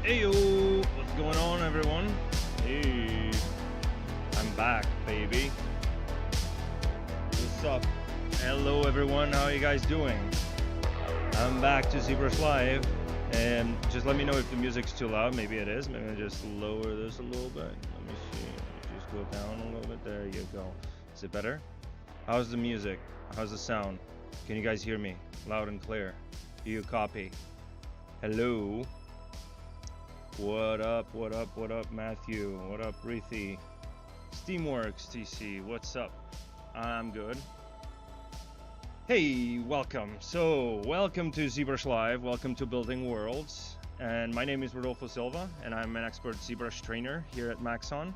Heyo, what's going on, everyone? Hey, I'm back, baby. What's up? Hello, everyone. How are you guys doing? I'm back to ZBrush Live, and just let me know if the music's too loud. Maybe it is. Maybe I just lower this a little bit. Let me see. Just go down a little bit. There you go. Is it better? How's the music? How's the sound? Can you guys hear me loud and clear? Do you copy? Hello. What up, what up, what up, Matthew? What up, Rithi? Steamworks, TC, what's up? I'm good. Hey, welcome. So, welcome to ZBrush Live. Welcome to Building Worlds. And my name is Rodolfo Silva, and I'm an expert ZBrush trainer here at Maxon.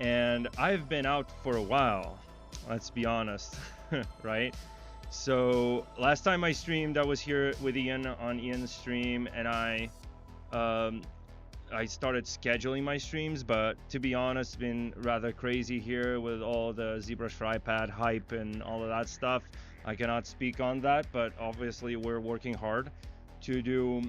And I've been out for a while, let's be honest, right? So, last time I streamed, I was here with Ian on Ian's stream, and I started scheduling my streams, but to be honest, it's been rather crazy here with all the ZBrush for iPad hype and all of that stuff. I cannot speak on that, but obviously we're working hard to do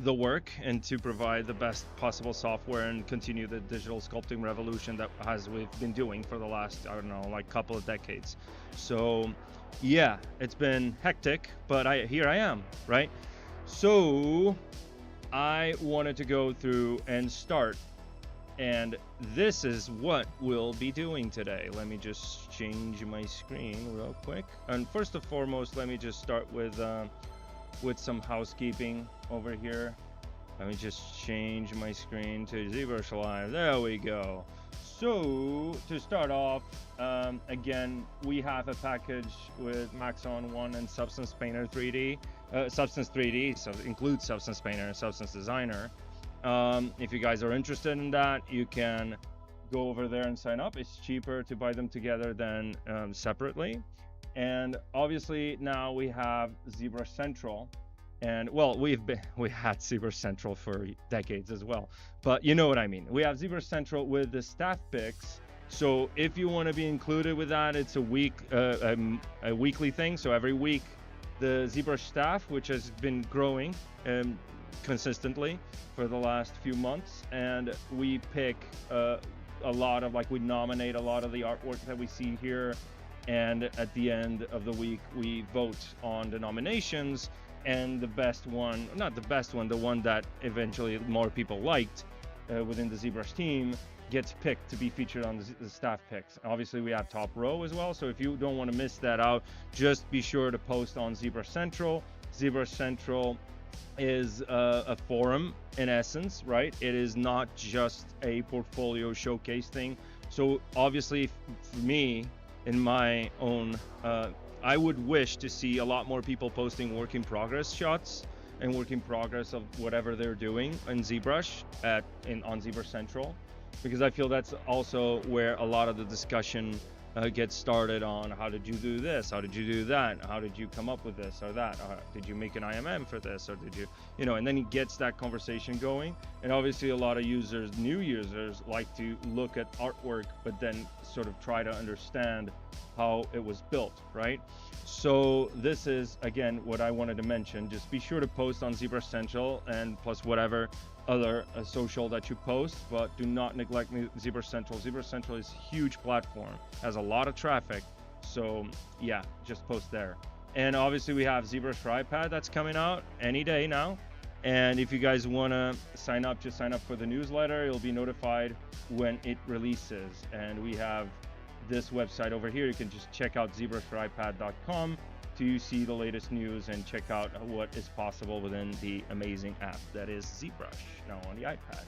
the work and to provide the best possible software and continue the digital sculpting revolution that we've been doing for the last, I don't know, like couple of decades. So yeah, it's been hectic, but here I am, right? So I wanted to go through and start, and this is what we'll be doing today. Let me just change my screen real quick. And first and foremost, let me just start with some housekeeping over here. Let me just change my screen to ZBrush Live. There we go. So to start off, again, we have a package with Maxon 1 and Substance Painter 3D. Substance 3D, so it includes Substance Painter and Substance Designer. If you guys are interested in that, you can go over there and sign up. It's cheaper to buy them together than separately. And obviously now we have ZBrush Central, and well, we had ZBrush Central for decades as well, but you know what I mean. We have ZBrush Central with the staff picks. So if you want to be included with that, it's a weekly thing. So every week, the ZBrush staff, which has been growing consistently for the last few months, and we pick a lot of, like, we nominate a lot of the artwork that we see here, and at the end of the week we vote on the nominations, and the best one, not the best one, the one that eventually more people liked within the ZBrush team gets picked to be featured on the staff picks. Obviously we have top row as well, so if you don't want to miss that out, just be sure to post on ZBrush Central. ZBrush Central is a forum in essence, right? It is not just a portfolio showcase thing. So obviously for me, in my own, I would wish to see a lot more people posting work in progress shots and work in progress of whatever they're doing in ZBrush on ZBrush Central, because I feel that's also where a lot of the discussion gets started on how did you do this, how did you do that, how did you come up with this or that, did you make an IMM for this, or did you know, and then he gets that conversation going. And obviously a lot of users, new users, like to look at artwork but then sort of try to understand how it was built, right? So this is again what I wanted to mention. Just be sure to post on ZBrush Central and plus whatever other social that you post, but do not neglect ZBrush Central. ZBrush Central is a huge platform, has a lot of traffic, so yeah, just post there. And obviously we have ZBrush for iPad that's coming out any day now, and if you guys want to sign up, just sign up for the newsletter. You'll be notified when it releases. And we have this website over here. You can just check out ZBrushForIPad.com to see the latest news and check out what is possible within the amazing app that is ZBrush now on the iPad.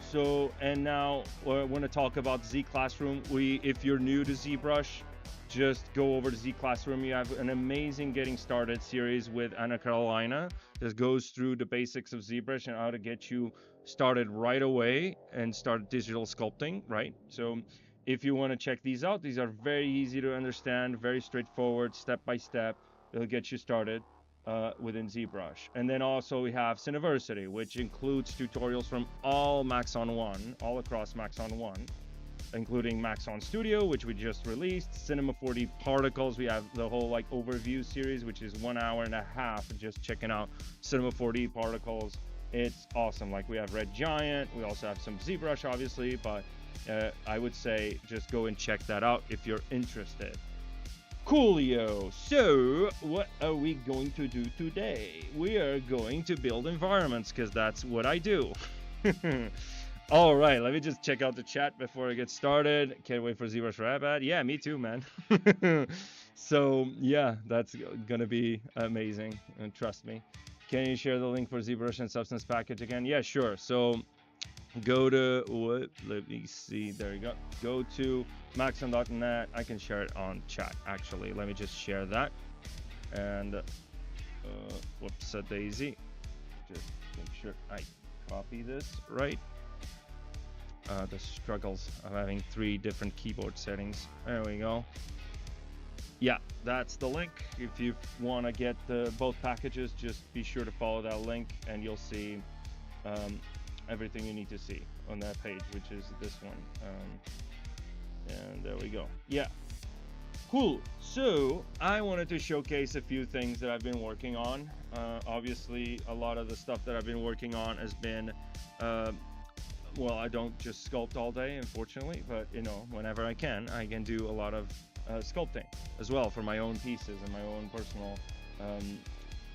So, and now I want to talk about Z Classroom. If you're new to ZBrush, just go over to Z Classroom. You have an amazing Getting Started series with Anna Carolina that goes through the basics of ZBrush and how to get you started right away and start digital sculpting, right? So if you want to check these out, these are very easy to understand, very straightforward, step by step. It'll get you started within ZBrush. And then also we have Cineversity, which includes tutorials from all Maxon 1, all across Maxon 1, including Maxon Studio, which we just released, Cinema 4D Particles. We have the whole like overview series, which is 1.5 hours just checking out Cinema 4D Particles. It's awesome. Like we have Red Giant, we also have some ZBrush obviously, but I would say just go and check that out if you're interested. Coolio. So what are we going to do today? We are going to build environments because that's what I do. All right, let me just check out the chat before I get started. Can't wait for ZBrush for iPad. Yeah, me too, man. So yeah, that's gonna be amazing, and trust me. Can you share the link for ZBrush and Substance Package again? Yeah, sure. So go to what? Let me see. There you go. Go to maxon.net. I can share it on chat actually. Let me just share that. And whoops, a daisy. Just make sure I copy this right. The struggles of having 3 different keyboard settings. There we go. Yeah, that's the link. If you want to get both packages, just be sure to follow that link and you'll see everything you need to see on that page, which is this one. And there we go. Yeah, cool. So I wanted to showcase a few things that I've been working on. Obviously, a lot of the stuff that I've been working on has been well, I don't just sculpt all day, unfortunately, but you know, whenever I can do a lot of sculpting as well for my own pieces and my own personal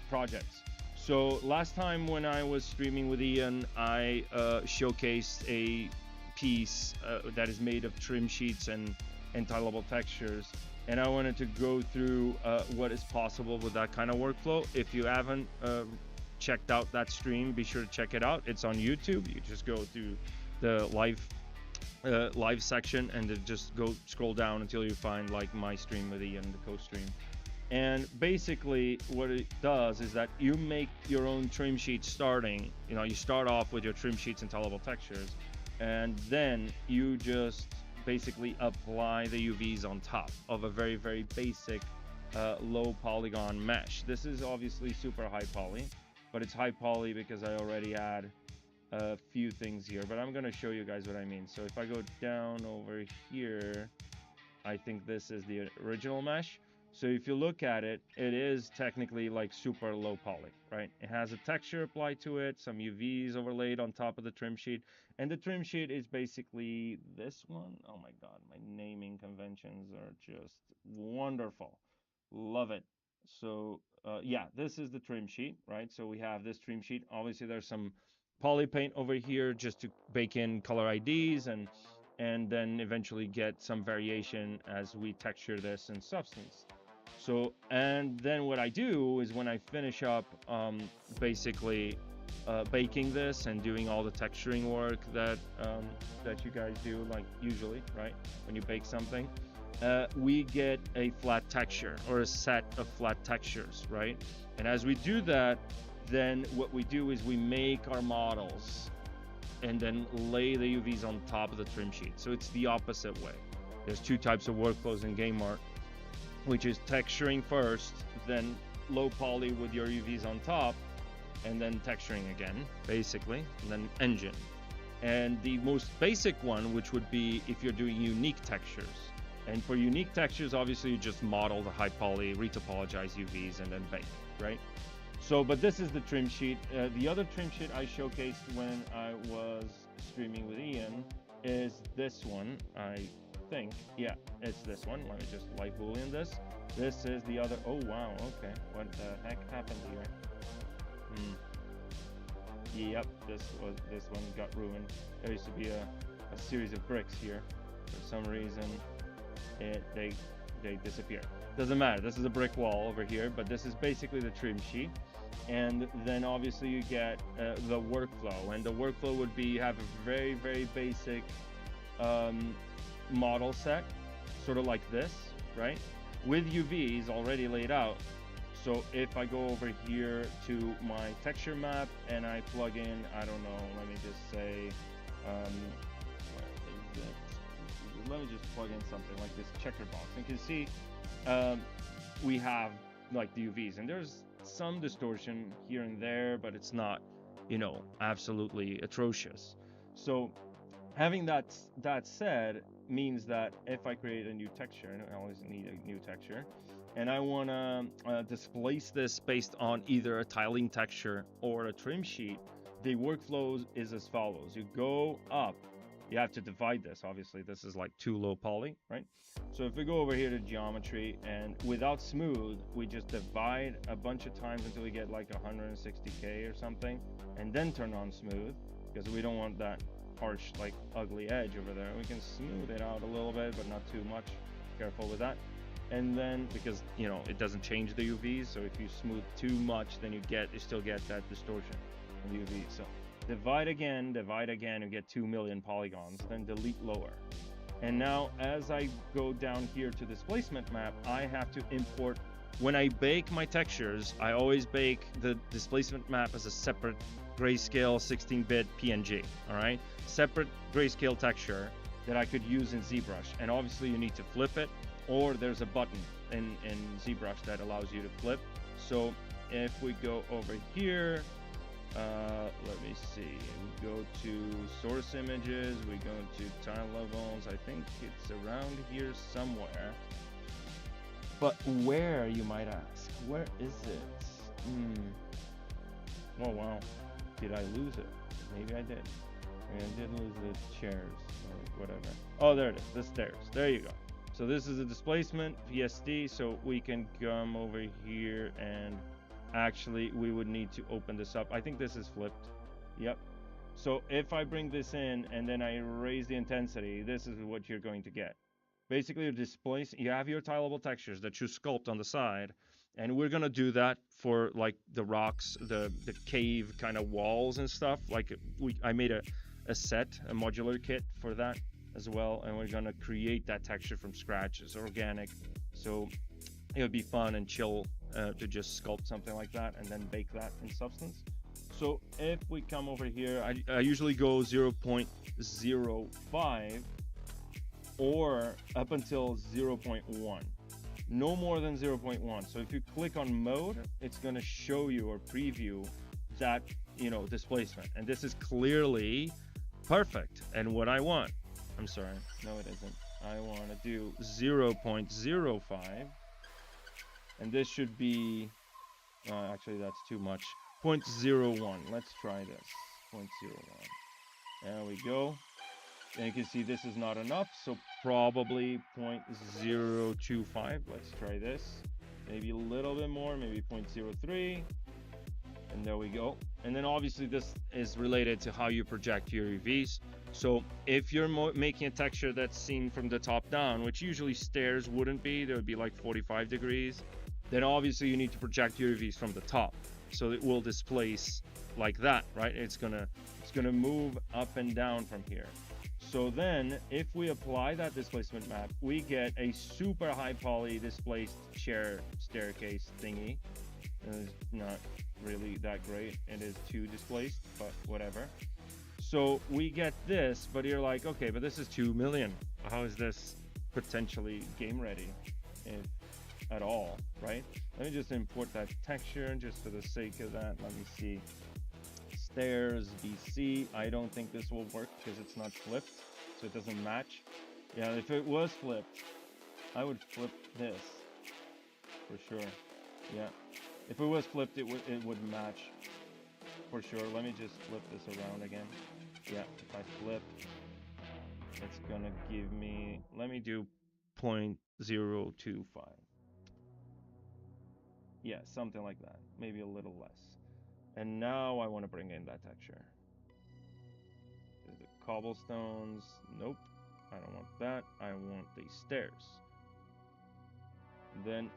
projects. So last time when I was streaming with Ian, I showcased a piece that is made of trim sheets and titleable textures, and I wanted to go through what is possible with that kind of workflow. If you haven't checked out that stream, be sure to check it out. It's on YouTube. You just go to the live section and then just go scroll down until you find like my stream with Ian, the co-stream. And basically what it does is that you make your own trim sheet starting. You know, you start off with your trim sheets and titleable textures, and then you just basically apply the UVs on top of a very, very basic low polygon mesh. This is obviously super high poly, but it's high poly because I already had a few things here, but I'm gonna show you guys what I mean. So if I go down over here, I think this is the original mesh. So if you look at it, it is technically like super low poly, right? It has a texture applied to it, some UVs overlaid on top of the trim sheet, and the trim sheet is basically this one. Oh my god, my naming conventions are just wonderful. Love it. So yeah, this is the trim sheet, right? So we have this trim sheet. Obviously there's some poly paint over here just to bake in color IDs and then eventually get some variation as we texture this in Substance. So, and then what I do is when I finish up basically baking this and doing all the texturing work that you guys do, like usually, right? When you bake something, we get a flat texture or a set of flat textures, right? And as we do that, then what we do is we make our models and then lay the UVs on top of the trim sheet. So it's the opposite way. There's 2 types of workflows in game art, which is texturing first, then low poly with your UVs on top, and then texturing again, basically, and then engine. And the most basic one, which would be if you're doing unique textures. And for unique textures, obviously you just model the high poly, retopologize UVs, and then bake, right? So, but this is the trim sheet. The other trim sheet I showcased when I was streaming with Ian is this one, I think. Yeah, it's this one. Let me just light boolean this. This is the other. Oh wow, okay. What the heck happened here? Yep, this one got ruined. There used to be a series of bricks here. For some reason, they disappear. Doesn't matter. This is a brick wall over here, but this is basically the trim sheet. And then obviously you get the workflow, and the workflow would be you have a very, very basic model set, sort of like this, right? With UVs already laid out. So if I go over here to my texture map and I plug in, I don't know, let me just say, let me just plug in something like this checker box. And you can see we have like the UVs, and there's some distortion here and there, but it's not, you know, absolutely atrocious. So having that said means that if I create a new texture, and I always need a new texture, and I want to displace this based on either a tiling texture or a trim sheet, the workflow is as follows. You go up, you have to divide this. Obviously, this is like too low poly, right? So if we go over here to geometry, and without smooth, we just divide a bunch of times until we get like 160K or something, and then turn on smooth, because we don't want that harsh, like ugly edge over there. We can smooth it out a little bit, but not too much. Careful with that. And then, because it doesn't change the UVs, so if you smooth too much, then you still get that distortion of UV. So divide again, you get 2 million polygons, then delete lower. And now as I go down here to displacement map, I have to import. When I bake my textures, I always bake the displacement map as a separate grayscale 16-bit PNG, all right? Separate grayscale texture that I could use in ZBrush. And obviously you need to flip it, or there's a button in ZBrush that allows you to flip. So if we go over here, let me see, we go to source images, we go to tile levels. I think it's around here somewhere. But where, you might ask? Where is it? Oh wow, did I lose it? Maybe I did. I did lose the chairs or whatever. Oh, there it is, the stairs. There you go. So this is a displacement PSD, so we can come over here, and actually we would need to open this up. I think this is flipped. Yep. So if I bring this in and then I raise the intensity, this is what you're going to get. Basically, you have your tileable textures that you sculpt on the side, and we're gonna do that for like the rocks, the cave kind of walls and stuff. Like I made a modular kit for that as well, and we're gonna create that texture from scratch. It's organic, so it would be fun and chill to just sculpt something like that and then bake that in Substance. So if we come over here, I usually go 0.05 or up until 0.1, no more than 0.1. So if you click on mode, it's going to show you or preview that displacement, and this is clearly perfect and what I want. I'm sorry, no it isn't. I want to do 0.05, and this should be actually that's too much. 0.01. Let's try this. 0.01. There we go. And you can see this is not enough, so probably 0.025. Let's try this. Maybe a little bit more, maybe 0.03. And there we go. And then obviously this is related to how you project your UVs. So if you're making a texture that's seen from the top down, which usually stairs wouldn't be, there would be like 45 degrees, then obviously you need to project your UVs from the top. So it will displace like that, right? It's gonna move up and down from here. So then if we apply that displacement map, we get a super high poly displaced staircase thingy. It's not really that great. It is too displaced, but whatever. So we get this, but you're like, okay, but this is 2 million. How is this potentially game ready, if at all, right? Let me just import that texture just for the sake of that. Let me see. Stairs, BC. I don't think this will work because it's not flipped, so it doesn't match. Yeah, if it was flipped, I would flip this for sure. Yeah, if it was flipped, it would match for sure. Let me just flip this around again. Yeah, if I flip, it's gonna give me, let me do 0.025. Yeah, something like that, maybe a little less. And now I want to bring in that texture. The cobblestones, nope, I don't want that. I want the stairs. Then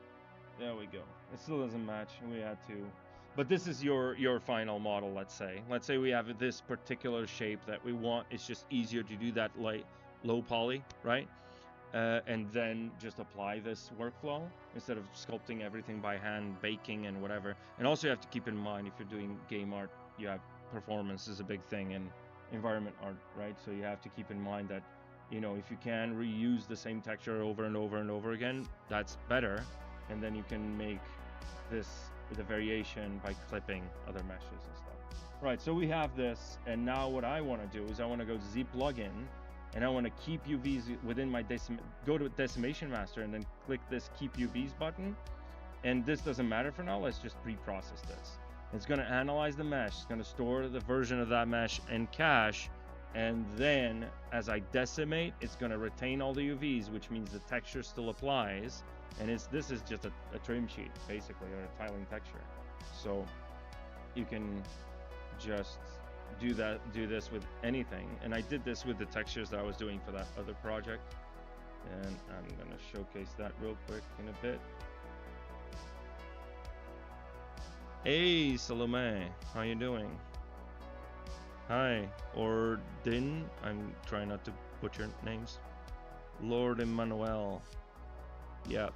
there we go. It still doesn't match. We had to, but this is your final model. Let's say we have this particular shape that we want. It's just easier to do that like low poly, right? And then just apply this workflow instead of sculpting everything by hand, baking and whatever. And also you have to keep in mind, if you're doing game art, you have performance is a big thing in environment art, right? So you have to keep in mind that, if you can reuse the same texture over and over and over again, that's better. And then you can make this with a variation by clipping other meshes and stuff. Right, so we have this, and now what I want to do is I want to go to Z plugin, and I want to keep UVs within my go to decimation master and then click this keep UVs button. And this doesn't matter for now. Let's just pre-process this. It's going to analyze the mesh. It's going to store the version of that mesh in cache. And then as I decimate, it's going to retain all the UVs, which means the texture still applies. And this is just a trim sheet, basically, or a tiling texture. So you can just do this with anything. And I did this with the textures that I was doing for that other project. And I'm going to showcase that real quick in a bit. Hey, Salome, how you doing? Hi, or Din. I'm trying not to butcher names. Lord Emmanuel. Yeah.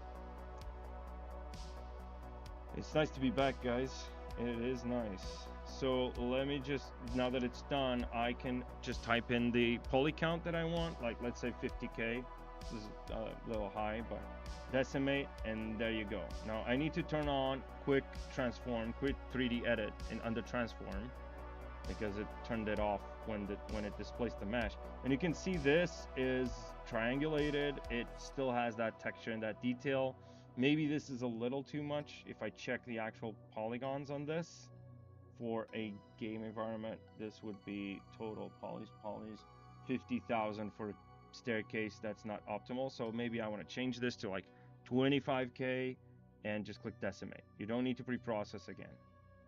It's nice to be back, guys. It is nice. So let me just, now that it's done, I can just type in the poly count that I want, like let's say 50K. This is a little high, but decimate, and there you go. Now I need to turn on quick transform, quick 3D edit under transform, because it turned it off when it displaced the mesh. And you can see this is triangulated. It still has that texture and that detail. Maybe this is a little too much. If I check the actual polygons on this for a game environment, this would be total polys 50,000 for staircase. That's not optimal. So maybe I want to change this to like 25K and just click decimate. You don't need to pre-process again.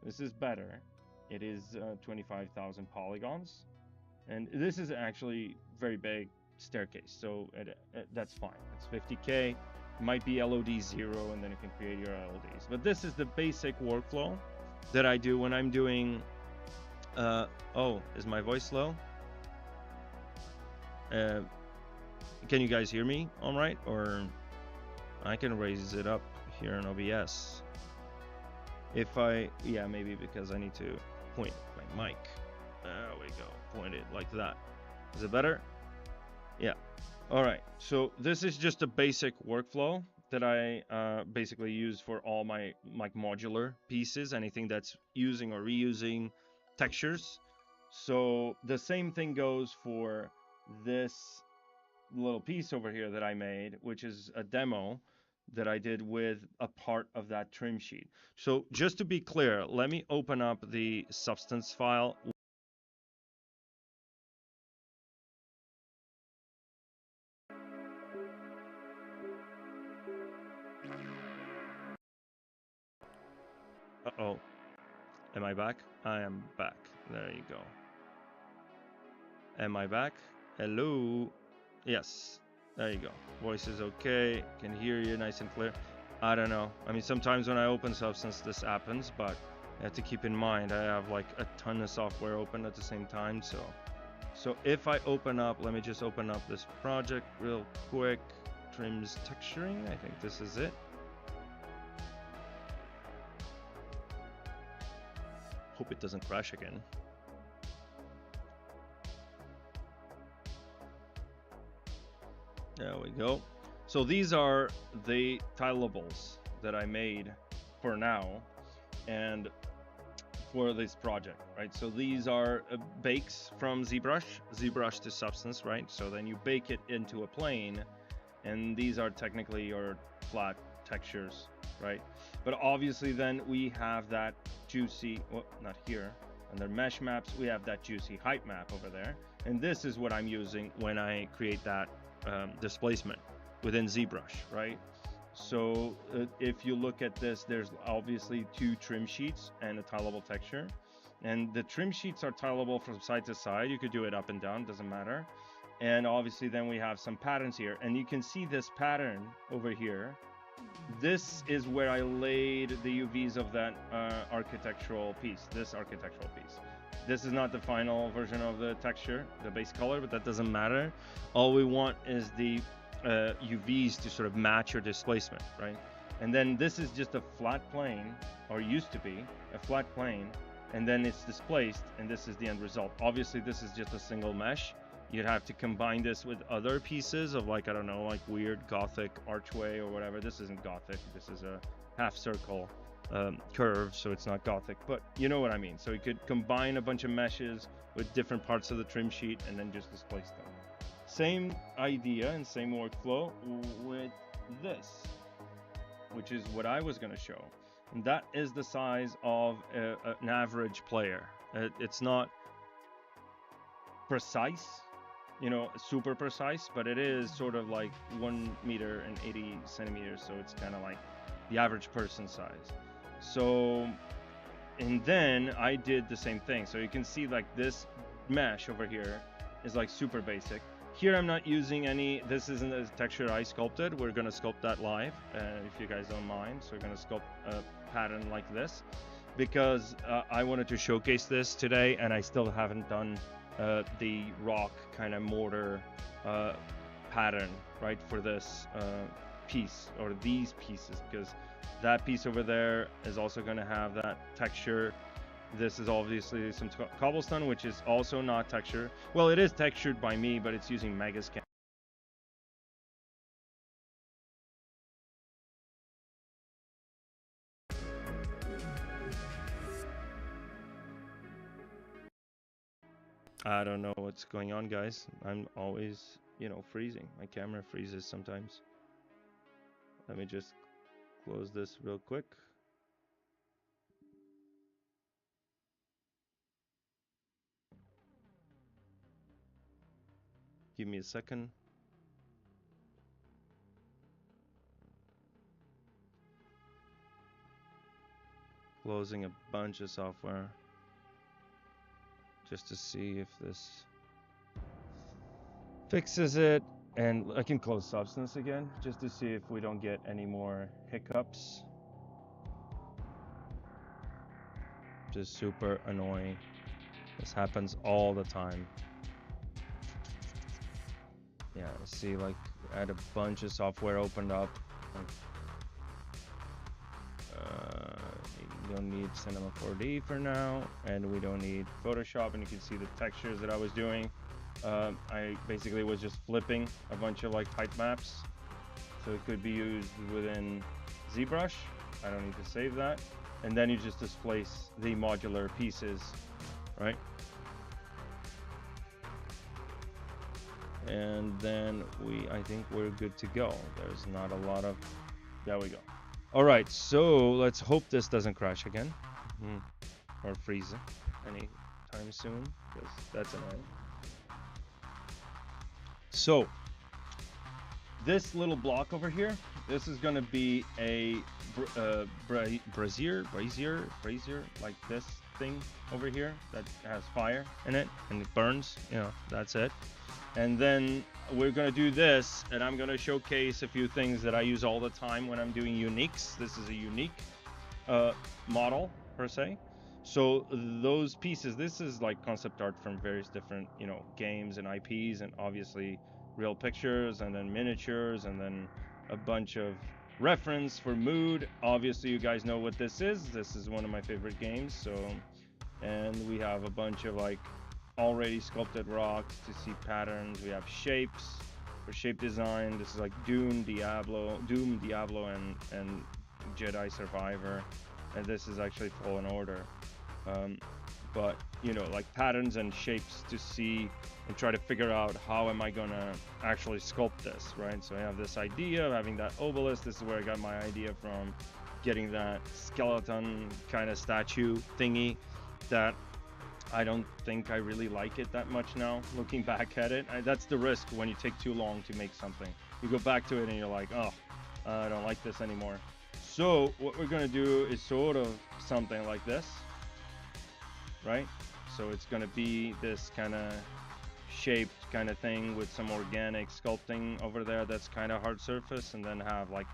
This is better. It is 25,000 polygons, and this is actually very big staircase, so that's fine. It's 50K. Might be LOD 0, and then you can create your LODs. But this is the basic workflow that I do when I'm doing oh, is my voice low? Can you guys hear me all right? Or I can raise it up here in OBS. If yeah, maybe because I need to point my mic. There we go. Point it like that. Is it better? Yeah. All right. So this is just a basic workflow that I basically use for all my modular pieces, anything that's using or reusing textures. So the same thing goes for this little piece over here that I made, which is a demo that I did with a part of that trim sheet. So just to be clear, let me open up the substance file. Uh-oh. Am I back? I am back. There you go. Am I back? Hello? Yes. There you go. Voice is okay. Can hear you nice and clear. I don't know. I mean, sometimes when I open Substance, this happens, but you have to keep in mind I have like a ton of software open at the same time. So if I open up, let me just open up this project real quick. Trims texturing. I think this is it. Hope it doesn't crash again. There we go. So these are the tilables that I made for now and for this project, right? So these are bakes from ZBrush to Substance, right? So then you bake it into a plane, and these are technically your flat textures, right? But obviously then we have that juicy, well, not here, under mesh maps, we have that juicy height map over there. And this is what I'm using when I create that displacement within ZBrush, right? So if you look at this, there's obviously two trim sheets and a tileable texture, and the trim sheets are tileable from side to side. You could do it up and down, doesn't matter. And obviously then we have some patterns here, and you can see this pattern over here. This is where I laid the UVs of that architectural piece, this architectural piece. This is not the final version of the texture, the base color, but that doesn't matter. All we want is the UVs to sort of match your displacement, right? And then this is just a flat plane, or used to be a flat plane, and then it's displaced, and this is the end result. Obviously, this is just a single mesh. You'd have to combine this with other pieces of, like, I don't know, like weird Gothic archway or whatever. This isn't Gothic. This is a half circle curve, so it's not Gothic, but you know what I mean. So you could combine a bunch of meshes with different parts of the trim sheet and then just displace them. Same idea and same workflow with this, which is what I was going to show. And that is the size of an average player. It's not precise, you know, super precise, but it is sort of like 1 meter and 80 centimeters. So it's kind of like the average person size. So, and then I did the same thing. So you can see like this mesh over here is like super basic. Here I'm not using any, this isn't a texture I sculpted. We're gonna sculpt that live, if you guys don't mind. So we're gonna sculpt a pattern like this because I wanted to showcase this today, and I still haven't done the rock kind of mortar pattern, right, for this piece or these pieces, because that piece over there is also gonna have that texture. This is obviously some cobblestone, which is also not textured. Well, it is textured by me, but it's using Megascan. I don't know what's going on, guys. I'm always, you know, freezing. My camera freezes sometimes. Let me just close this real quick. Give me a second. Closing a bunch of software just to see if this fixes it. And I can close Substance again just to see if we don't get any more hiccups. Just super annoying. This happens all the time. Yeah, see, like, I had a bunch of software opened up. We don't need Cinema 4D for now, and we don't need Photoshop, and you can see the textures that I was doing. I basically was just flipping a bunch of like height maps, so it could be used within ZBrush. I don't need to save that, and then you just displace the modular pieces, right? And then I think we're good to go. There's not a lot of, there we go. All right, so let's hope this doesn't crash again, or freeze anytime soon, because that's annoying. So this little block over here, this is gonna be a brazier, like this thing over here that has fire in it and it burns, you know, that's it. And then we're gonna do this, and I'm gonna showcase a few things that I use all the time when I'm doing uniques. This is a unique model per se. So those pieces, this is like concept art from various different, you know, games and IPs, and obviously real pictures, and then miniatures, and then a bunch of reference for mood. Obviously you guys know what this is. This is one of my favorite games. So, and we have a bunch of like already sculpted rocks to see patterns. We have shapes for shape design. This is like Doom, Diablo, and Jedi Survivor, and this is actually Fallen Order. But you know, like patterns and shapes to see and try to figure out how am I gonna actually sculpt this, right? So I have this idea of having that obelisk. This is where I got my idea from, getting that skeleton kind of statue thingy that I don't think I really like it that much now, looking back at it. That's the risk when you take too long to make something. You go back to it and you're like, oh, I don't like this anymore. So what we're gonna do is sort of something like this, right? So it's gonna be this kind of shaped kind of thing with some organic sculpting over there that's kind of hard surface, and then have like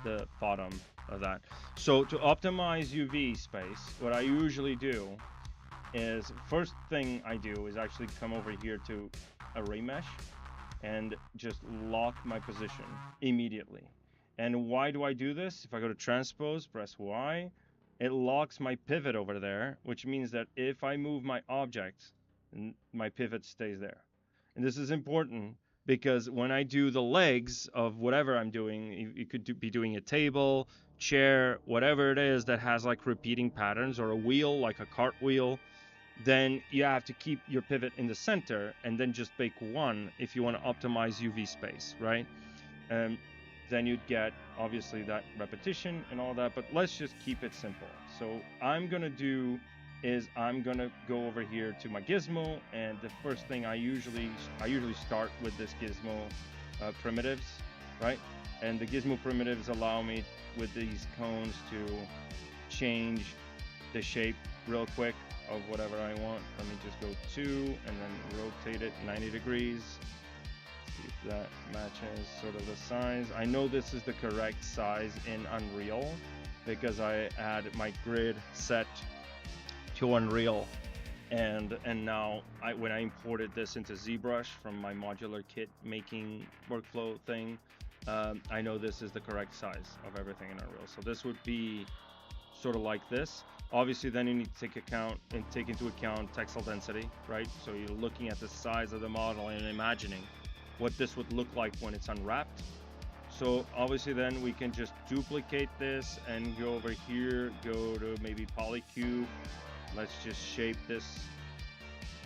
the bottom of that. So to optimize UV space, what I usually do is, first thing I do is actually come over here to array mesh and just lock my position immediately. And why do I do this? If I go to transpose, press Y, it locks my pivot over there, which means that if I move my object, my pivot stays there. And this is important because when I do the legs of whatever I'm doing, you could be doing a table, chair, whatever it is that has like repeating patterns, or a wheel, like a cartwheel, then you have to keep your pivot in the center and then just bake one if you want to optimize UV space, right? then you'd get obviously that repetition and all that, but let's just keep it simple. So I'm gonna do is I'm gonna go over here to my gizmo, and the first thing I usually start with this gizmo primitives, right? And the gizmo primitives allow me with these cones to change the shape real quick of whatever I want. Let me just go 2 and then rotate it 90 degrees. See if that matches sort of the size. I know this is the correct size in Unreal because I had my grid set to Unreal, and now when I imported this into ZBrush from my modular kit making workflow thing, I know this is the correct size of everything in Unreal. So this would be sort of like this. Obviously, then you need to take into account textile density, right? So you're looking at the size of the model and imagining what this would look like when it's unwrapped. So obviously then we can just duplicate this and go over here, go to maybe Polycube. Let's just shape this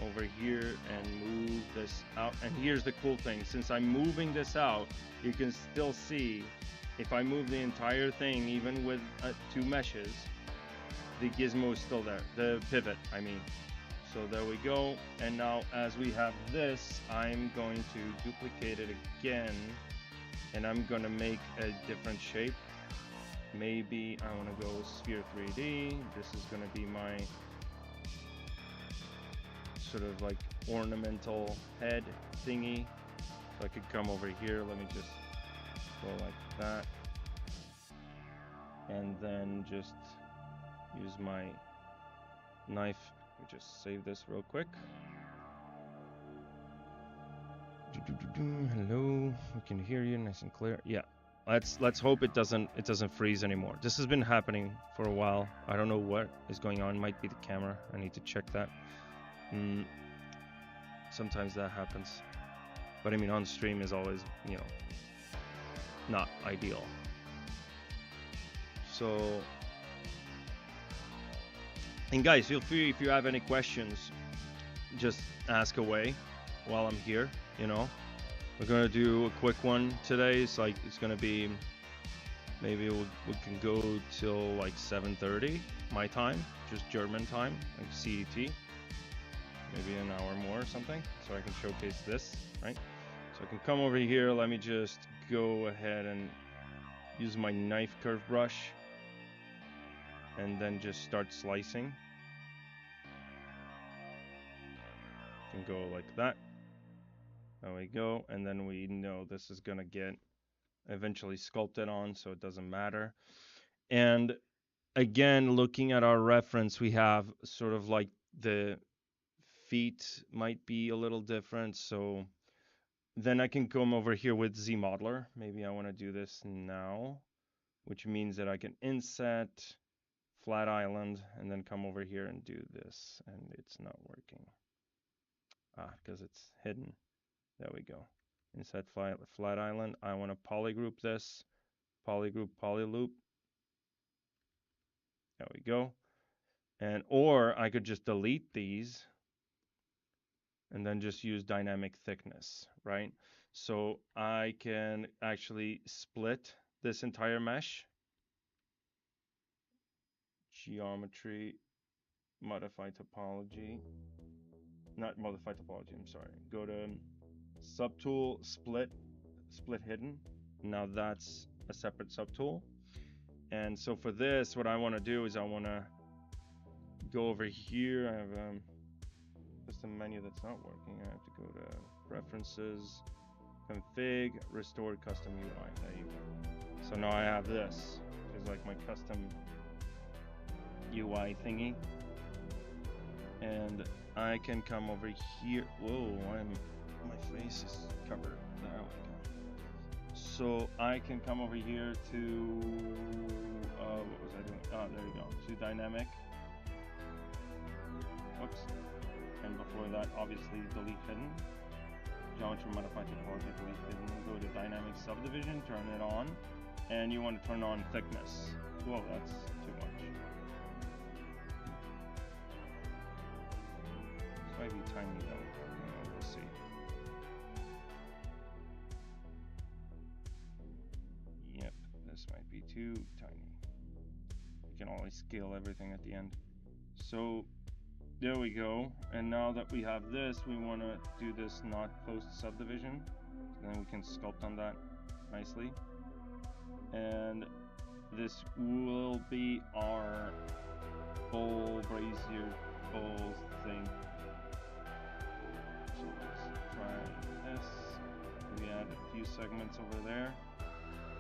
over here and move this out. And here's the cool thing, since I'm moving this out, you can still see if I move the entire thing, even with 2 meshes, the gizmo is still there, the pivot, I mean. So there we go. And now as we have this, I'm going to duplicate it again, and I'm gonna make a different shape. Maybe I want to go sphere 3D. This is gonna be my sort of like ornamental head thingy. So I could come over here. Let me just go like that, and then just use my knife. Let me just save this real quick. Hello, we can hear you nice and clear. Yeah, let's hope it doesn't freeze anymore. This has been happening for a while. I don't know what is going on. Might be the camera. I need to check that. Sometimes that happens, but I mean on stream is always, you know, not ideal. So, and guys, feel free, if you have any questions, just ask away while I'm here. You know, we're gonna do a quick one today. It's gonna be, maybe we can go till like 7:30 my time, just German time, like CET. Maybe an hour more or something, so I can showcase this, right? So I can come over here. Let me just go ahead and use my knife curve brush, and then just start slicing. Can go like that. There we go. And then we know this is gonna get eventually sculpted on, so it doesn't matter. And again, looking at our reference, we have sort of like the feet might be a little different. So then I can come over here with ZModeler. Maybe I want to do this now, which means that I can inset flat island and then come over here and do this, and it's not working. Because it's hidden. There we go. Inset flat island. I want to polygroup this. Polygroup, polyloop. There we go. And or I could just delete these and then just use dynamic thickness, right? So I can actually split this entire mesh. Geometry, modify topology. Not modify topology, I'm sorry. Go to subtool, split hidden. Now that's a separate subtool. And so for this, what I want to do is I want to go over here. I have just a menu that's not working. I have to go to preferences, config, restore custom UI. There you go. So now I have this, which is like my custom UI thingy. And I can come over here. Whoa, my face is covered. There we go. So I can come over here to what was I doing? Oh, there you go. To dynamic. Oops. And before that, obviously delete hidden. Geometry modify topology, delete hidden. Go to dynamic subdivision, turn it on, and you want to turn on thickness. Whoa, that's too much. This might be tiny though. We'll see. this might be too tiny. You can always scale everything at the end. So there we go. And now that we have this, we want to do this not post subdivision. So then we can sculpt on that nicely. And this will be our bowl brazier bowl thing. So let's try this. We add a few segments over there.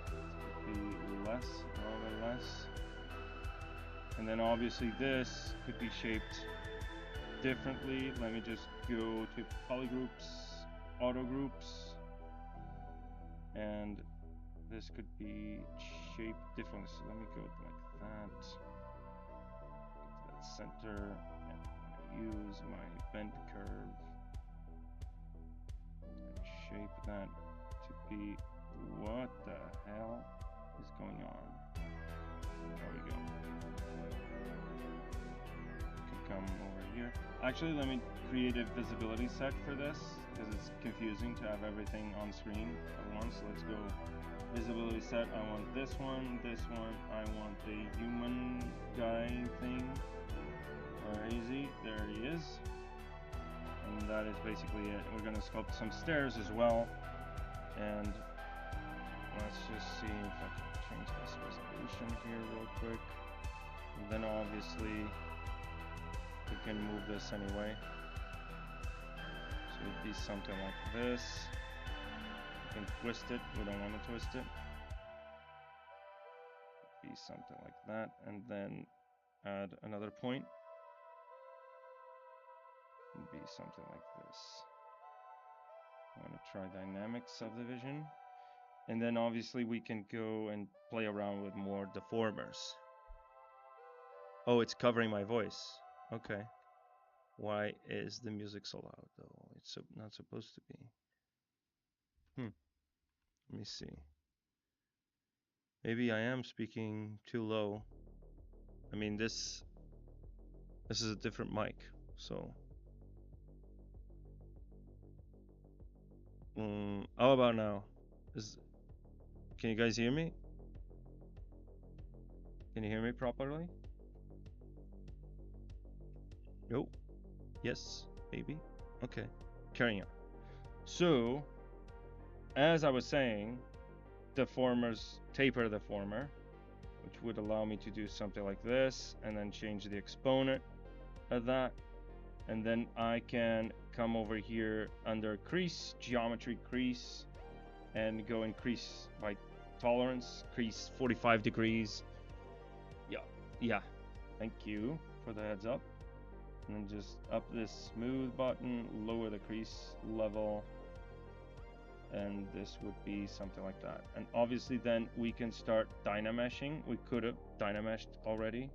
This could be less, rather less. And then obviously this could be shaped differently. Let me just go to polygroups, auto groups, and this could be shaped differently. So let me go like that. Get to that center and use my bend curve and shape that to be what the hell is going on. There we go. Come over here. Actually, let me create a visibility set for this because it's confusing to have everything on screen at once. So let's go visibility set. I want this one, I want the human guy thing. Easy, there he is. And that is basically it. We're going to sculpt some stairs as well. And let's just see if I can change this resolution here real quick. And then obviously we can move this anyway. So it'd be something like this. We can twist it. We don't want to twist it. It'd be something like that. And then add another point. It'd be something like this. I'm going to try dynamic subdivision. And then obviously we can go and play around with more deformers. Oh, it's covering my voice. Okay. Why is the music so loud though? It's not supposed to be. Let me see. Maybe I am speaking too low. I mean, this is a different mic, so. How about now? Can you guys hear me? Can you hear me properly? Nope. Yes, maybe. Okay, carrying on. So, as I was saying, deformers, taper deformer, which would allow me to do something like this, and then change the exponent of that. And then I can come over here under crease, geometry crease, and go increase by tolerance, crease 45 degrees. Yeah, thank you for the heads up. And then just up this smooth button, lower the crease level, and this would be something like that. And obviously then we can start dynameshing. We could have dynameshed already,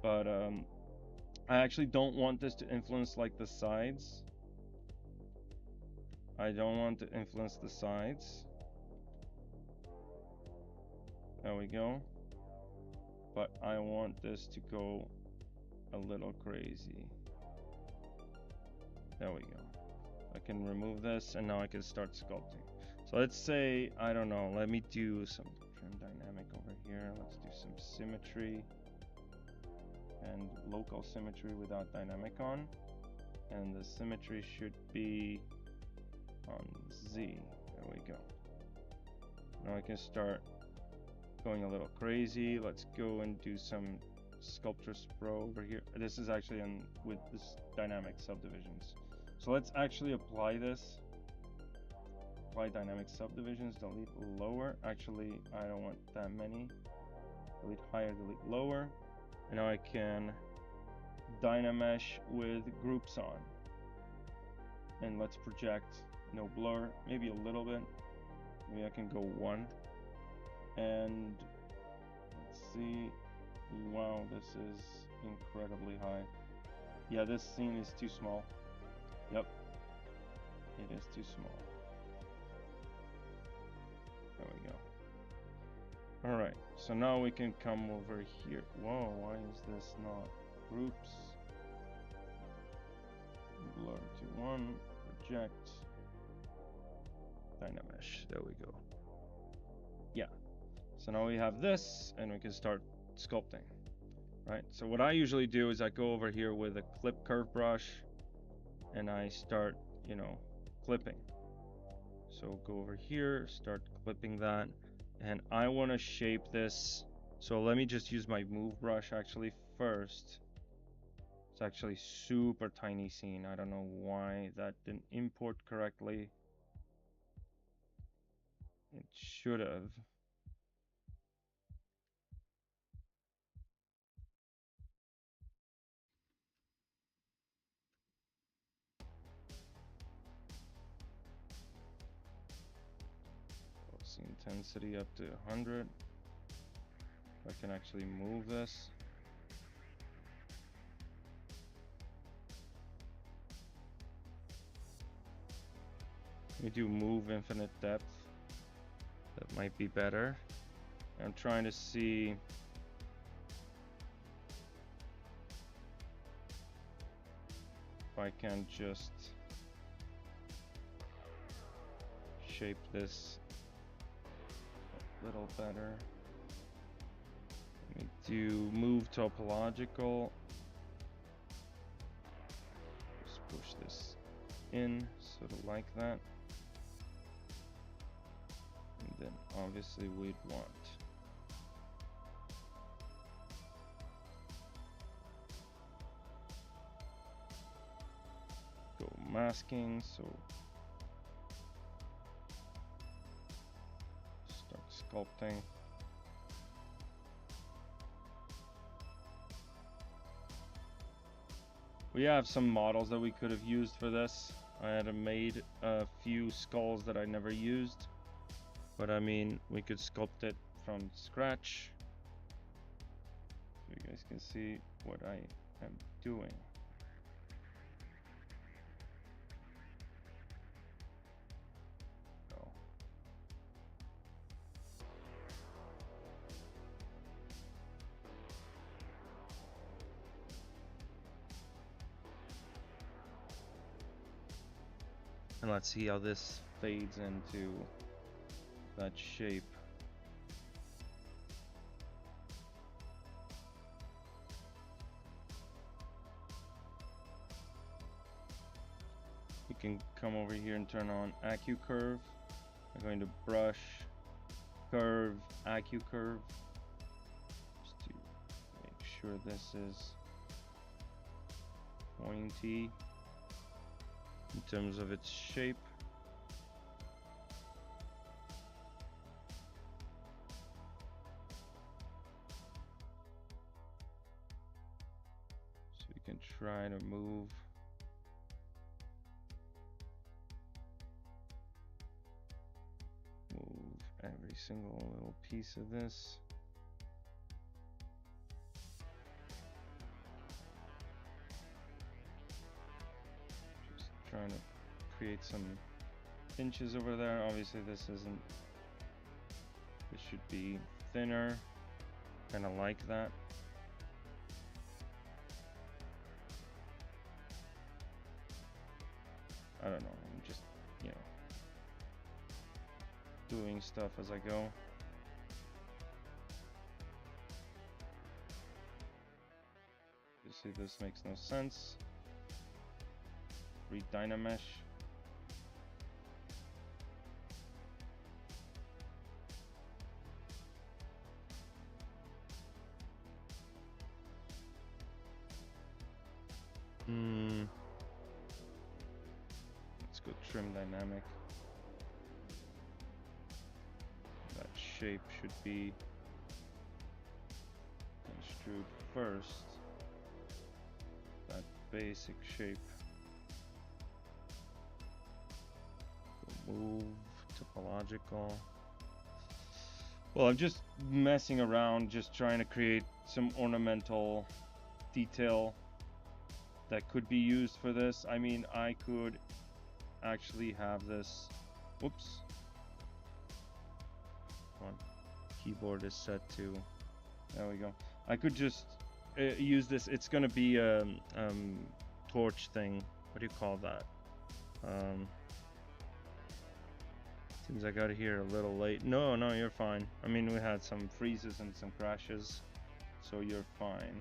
but I actually don't want this to influence like the sides. I don't want to influence the sides. There we go. But I want this to go a little crazy. There we go. I can remove this and now I can start sculpting. So let's say, I don't know, let me do some trim dynamic over here. Let's do some symmetry and local symmetry without dynamic on. And the symmetry should be on Z. There we go. Now I can start going a little crazy. Let's go and do some Sculptress Pro over here. This is actually with this dynamic subdivisions. So let's actually apply this. Apply dynamic subdivisions, delete lower. Actually, I don't want that many. Delete higher, delete lower. And now I can dynamesh with groups on. And let's project no blur, maybe a little bit. Maybe I can go 1. And let's see. Wow, this is incredibly high. Yeah, this scene is too small. Yep, it is too small. There we go. Alright, so now we can come over here. Whoa, why is this not groups? Blur to 1, project, dynamesh. There we go. Yeah, So now we have this, and we can start sculpting, right? So what I usually do is I go over here with a clip curve brush, and I start, you know, clipping. So go over here, start clipping that, and I want to shape this. So let me just use my move brush actually first. It's actually super tiny scene. I don't know why that didn't import correctly. It should have. Let's see, intensity up to 100. I can actually move this. We do move infinite depth. That might be better. I'm trying to see if I can just shape this a little better. Let me do move topological. Just push this in, sort of like that. And then obviously we'd want go masking, so start sculpting. We have some models that we could have used for this. I had made a few skulls that I never used, but I mean, we could sculpt it from scratch. So you guys can see what I am doing. And let's see how this fades into that shape. You can come over here and turn on AccuCurve. I'm going to brush, curve, AccuCurve, just to make sure this is pointy in terms of its shape. So we can try to move every single little piece of this. Trying to create some pinches over there. Obviously this isn't, this should be thinner, kind of like that. I don't know, I'm just, you know, doing stuff as I go. You see this makes no sense. Read Dynamesh. Let's go trim dynamic. That shape should be construed first. That basic shape. Move topological. Well, I'm just messing around, just trying to create some ornamental detail that could be used for this. I mean, I could actually have this. Whoops. Come on. Keyboard is set to. There we go. I could just use this. It's going to be a torch thing. What do you call that? Since I got here a little late. No, you're fine. I mean, we had some freezes and some crashes, so you're fine.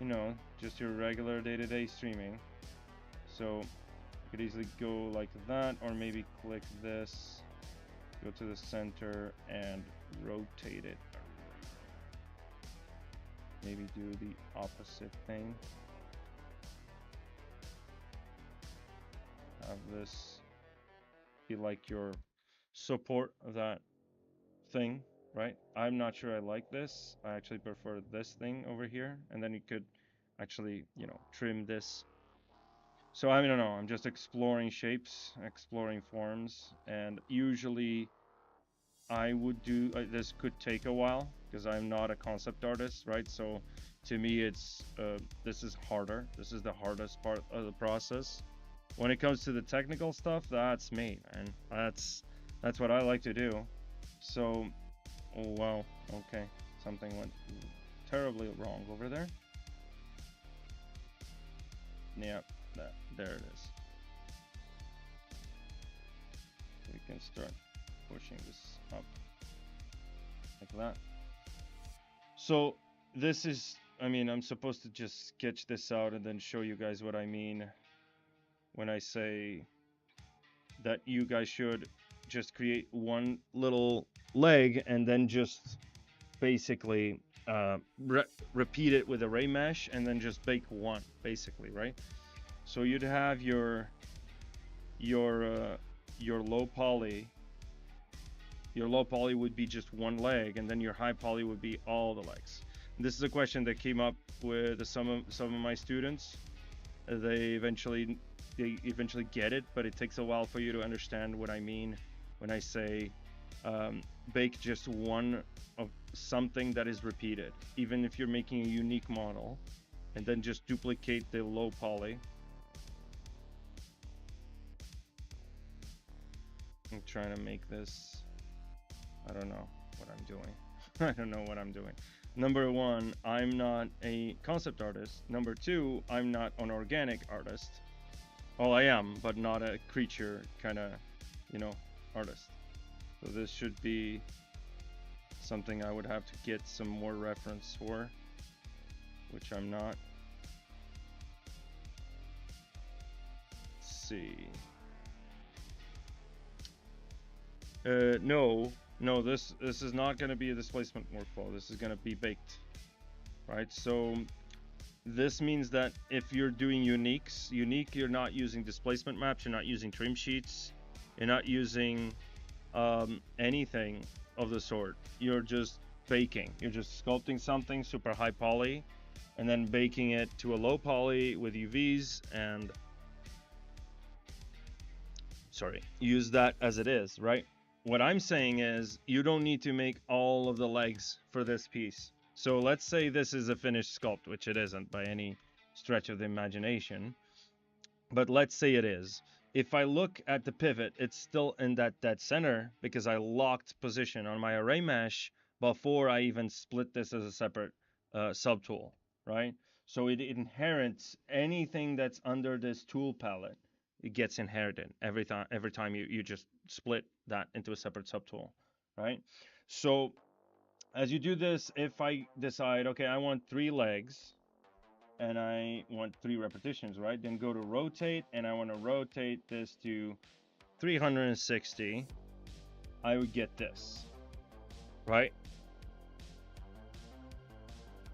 You know, just your regular day-to-day streaming. So you could easily go like that, or maybe click this, go to the center and rotate it. Maybe do the opposite thing. Have this be like your support of that thing, right? I'm not sure I like this. I actually prefer this thing over here, and then you could actually, you know, trim this. So I don't know, I'm just exploring shapes, exploring forms, and usually I would do this could take a while because I'm not a concept artist, right? So to me, it's this is harder. This is the hardest part of the process. When it comes to the technical stuff, that's me, man. That's what I like to do. So, oh wow, okay, something went terribly wrong over there. Yeah, there it is. We can start pushing this up like that. So this is, I mean, I'm supposed to just sketch this out and then show you guys what I mean when I say that you guys should just create one little leg and then just basically repeat it with array mesh and then just bake one, basically, right? So you'd have your low poly. Your low poly would be just one leg, and then your high poly would be all the legs. And this is a question that came up with some of my students. They eventually get it, but it takes a while for you to understand what I mean when I say bake just one of something that is repeated, even if you're making a unique model, and then just duplicate the low poly. I'm trying to make this, I don't know what I'm doing. I don't know what I'm doing. Number one, I'm not a concept artist. Number two, I'm not an organic artist. Well, I am, but not a creature kind of, you know, artist. So this should be something I would have to get some more reference for, which I'm not. Let's see. No, this is not going to be a displacement workflow. This is going to be baked, right? So this means that if you're doing unique, you're not using displacement maps, you're not using trim sheets, you're not using anything of the sort. You're just baking. You're just sculpting something super high poly and then baking it to a low poly with UVs and use that as it is, right? What I'm saying is you don't need to make all of the legs for this piece. So let's say this is a finished sculpt, which it isn't by any stretch of the imagination, but let's say it is. If I look at the pivot, it's still in that dead center because I locked position on my array mesh before I even split this as a separate subtool, right? So it inherits anything that's under this tool palette. It gets inherited every time you just split that into a separate subtool, right? So as you do this, if I decide, okay, I want 3 legs and I want 3 repetitions, right? Then go to rotate, and I want to rotate this to 360. I would get this, right?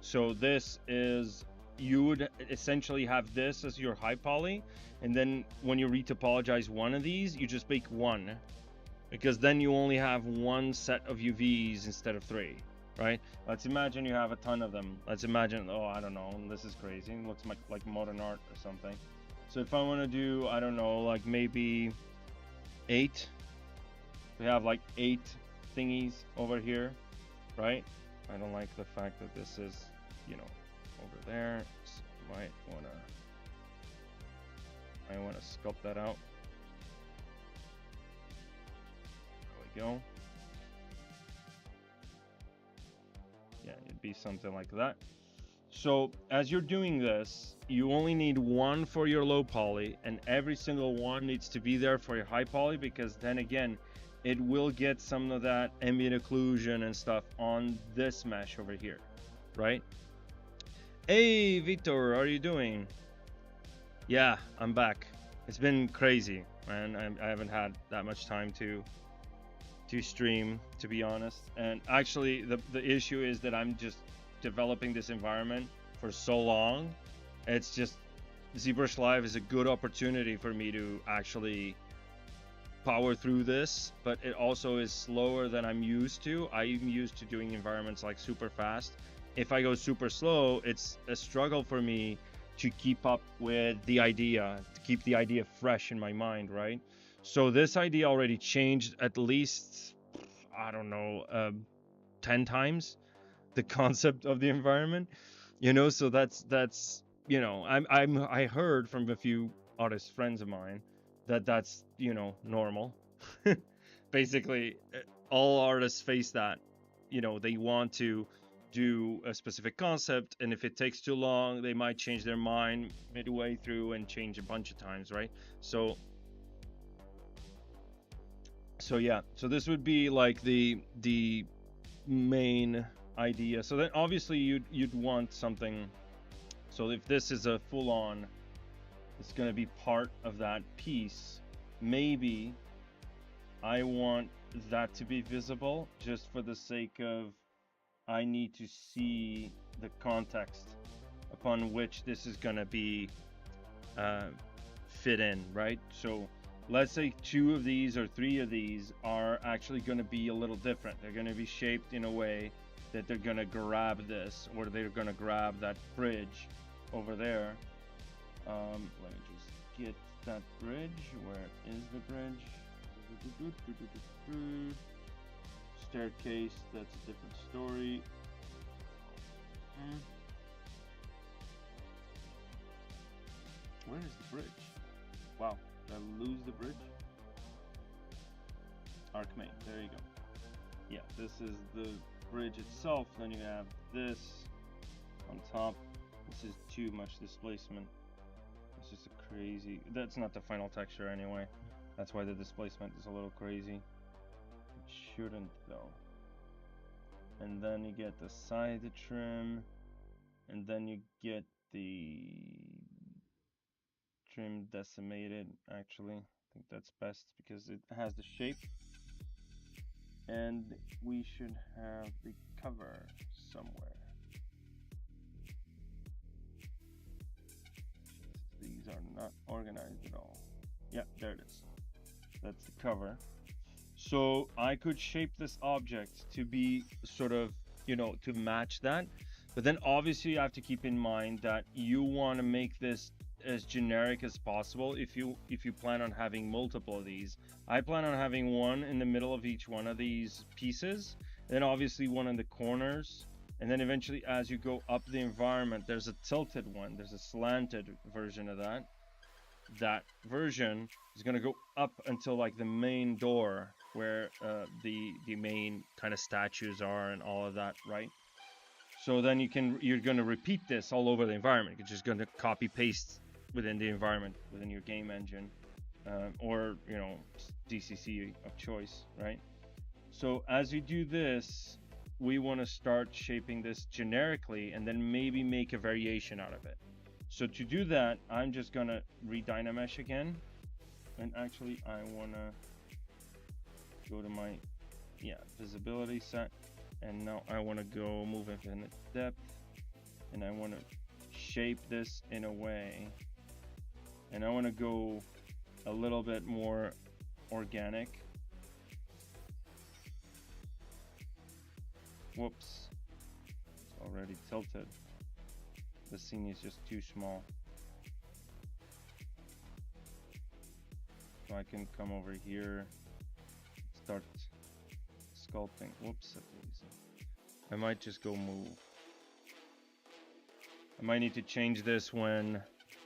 So this is, you would essentially have this as your high poly, and then when you retopologize one of these, you just bake one, because then you only have one set of UVs instead of 3, right? Let's imagine you have a ton of them. Let's imagine, oh, I don't know, this is crazy. It looks like modern art or something. So if I want to do, I don't know, like maybe 8, we have like 8 thingies over here, right? I don't like the fact that this is, you know, over there. So I want to sculpt that out. There we go. Yeah, it'd be something like that. So as you're doing this, you only need one for your low poly, and every single one needs to be there for your high poly, because then again, it will get some of that ambient occlusion and stuff on this mesh over here, right? Hey, Victor, how are you doing? Yeah, I'm back. It's been crazy, man. I haven't had that much time to stream, to be honest. And actually, the issue is that I'm just developing this environment for so long. It's just ZBrush Live is a good opportunity for me to actually power through this, but it also is slower than I'm used to. I'm used to doing environments like super fast. If I go super slow, it's a struggle for me to keep up with the idea, to keep the idea fresh in my mind, right? So this idea already changed at least, I don't know, 10 times the concept of the environment, you know. So that's you know, I heard from a few artist friends of mine that that's, you know, normal. Basically, all artists face that. You know, they want to do a specific concept, and if it takes too long, they might change their mind midway through and change a bunch of times, right? So yeah, so this would be like the main idea. So then obviously you'd want something. So if this is a full-on, it's going to be part of that piece. Maybe I want that to be visible just for the sake of I need to see the context upon which this is going to be fit in, right? So let's say 2 of these or 3 of these are actually going to be a little different. They're going to be shaped in a way that they're going to grab this, or they're going to grab that bridge over there. Let me just get that bridge. Where is the bridge? Staircase, that's a different story. Where is the bridge? Wow, did I lose the bridge? Archmate, there you go. Yeah, this is the bridge itself. Then you have this on top. This is too much displacement. It's just a crazy. That's not the final texture anyway. That's why the displacement is a little crazy. It shouldn't though. And then you get the side trim, and then you get the trim decimated. Actually, I think that's best because it has the shape. And we should have the cover somewhere. These are not organized at all. Yeah, there it is. That's the cover. So I could shape this object to be sort of, you know, to match that. But then obviously you have to keep in mind that you want to make this as generic as possible if you plan on having multiple of these. I plan on having one in the middle of each one of these pieces, and then obviously one in the corners, and then eventually as you go up the environment, there's a tilted one, there's a slanted version of that. That version is going to go up until like the main door where the main kind of statues are and all of that, right? So then you're going to repeat this all over the environment. You're just going to copy paste within the environment, within your game engine, or, you know, DCC of choice, right? So as you do this, we want to start shaping this generically and then maybe make a variation out of it. So to do that, I'm just gonna re-dynamesh again, and actually I wanna go to my visibility set, and now I want to go move infinite depth, and I want to shape this in a way, and I want to go a little bit more organic. Whoops, it's already tilted. The scene is just too small. So I can come over here, start sculpting. Whoops, I might just go move. I might need to change this when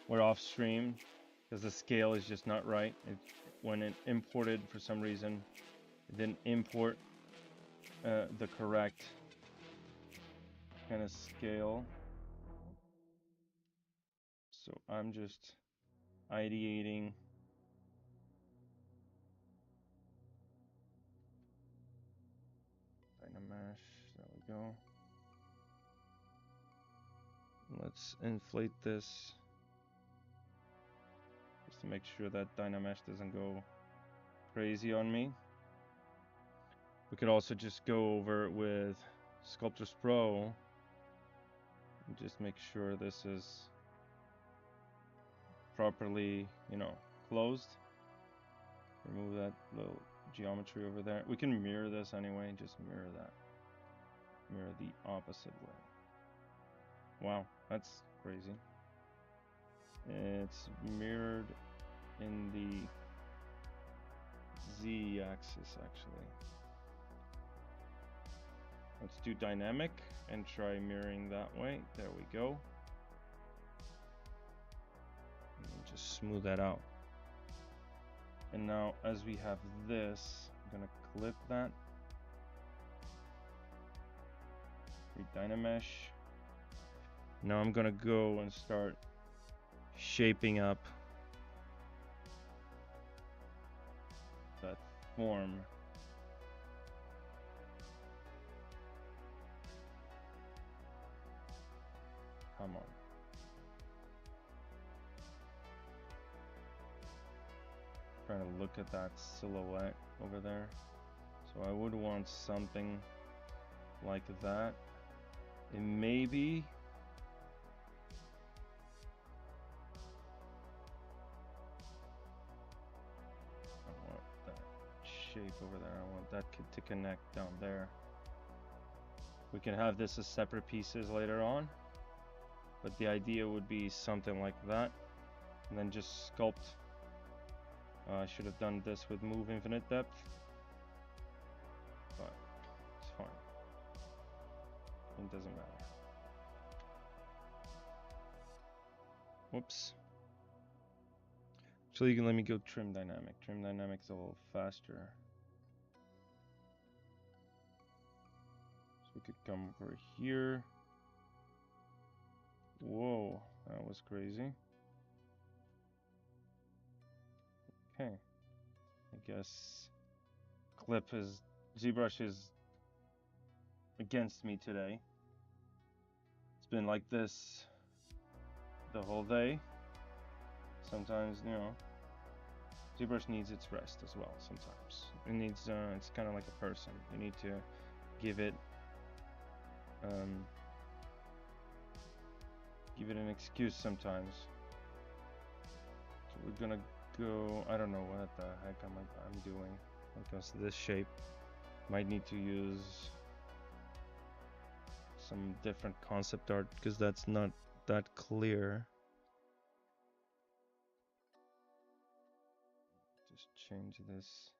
we're off stream because the scale is just not right. When it imported, for some reason, it didn't import the correct kind of scale. So I'm just ideating go. Let's inflate this just to make sure that Dynamesh doesn't go crazy on me. We could also just go over it with Sculptris Pro and just make sure this is properly, you know, closed. Remove that little geometry over there. We can mirror this anyway, just mirror that. Mirror the opposite way. Wow, that's crazy. It's mirrored in the Z-axis actually. Let's do dynamic and try mirroring that way. There we go. And just smooth that out. And now as we have this, I'm gonna clip that. Dynamesh. Now I'm gonna go and start shaping up that form. Come on. Trying to look at that silhouette over there. So I would want something like that. And maybe I want that shape over there. I want that to connect down there. We can have this as separate pieces later on, but the idea would be something like that, and then just sculpt. I should have done this with move infinite depth, but it's fine. It doesn't matter. Whoops. Actually, you can let me go trim dynamic. Trim dynamic's a little faster. So we could come over here. Whoa, that was crazy. Okay. I guess ZBrush is against me today. It's been like this the whole day. Sometimes, you know, ZBrush needs its rest as well. Sometimes it needs. It's kind of like a person. You need to give it an excuse sometimes. So we're gonna go. I don't know what the heck I'm doing when it comes to this shape. Might need to use some different concept art because that's not that clear. Just change this.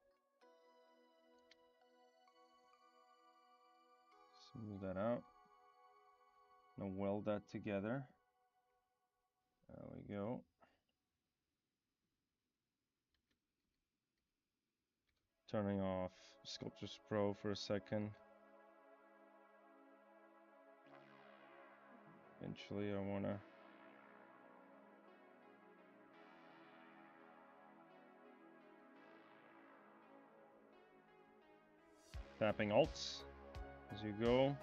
Smooth that out. Now weld that together. There we go. Turning off Sculptris Pro for a second. Eventually I wanna tapping alts as you go.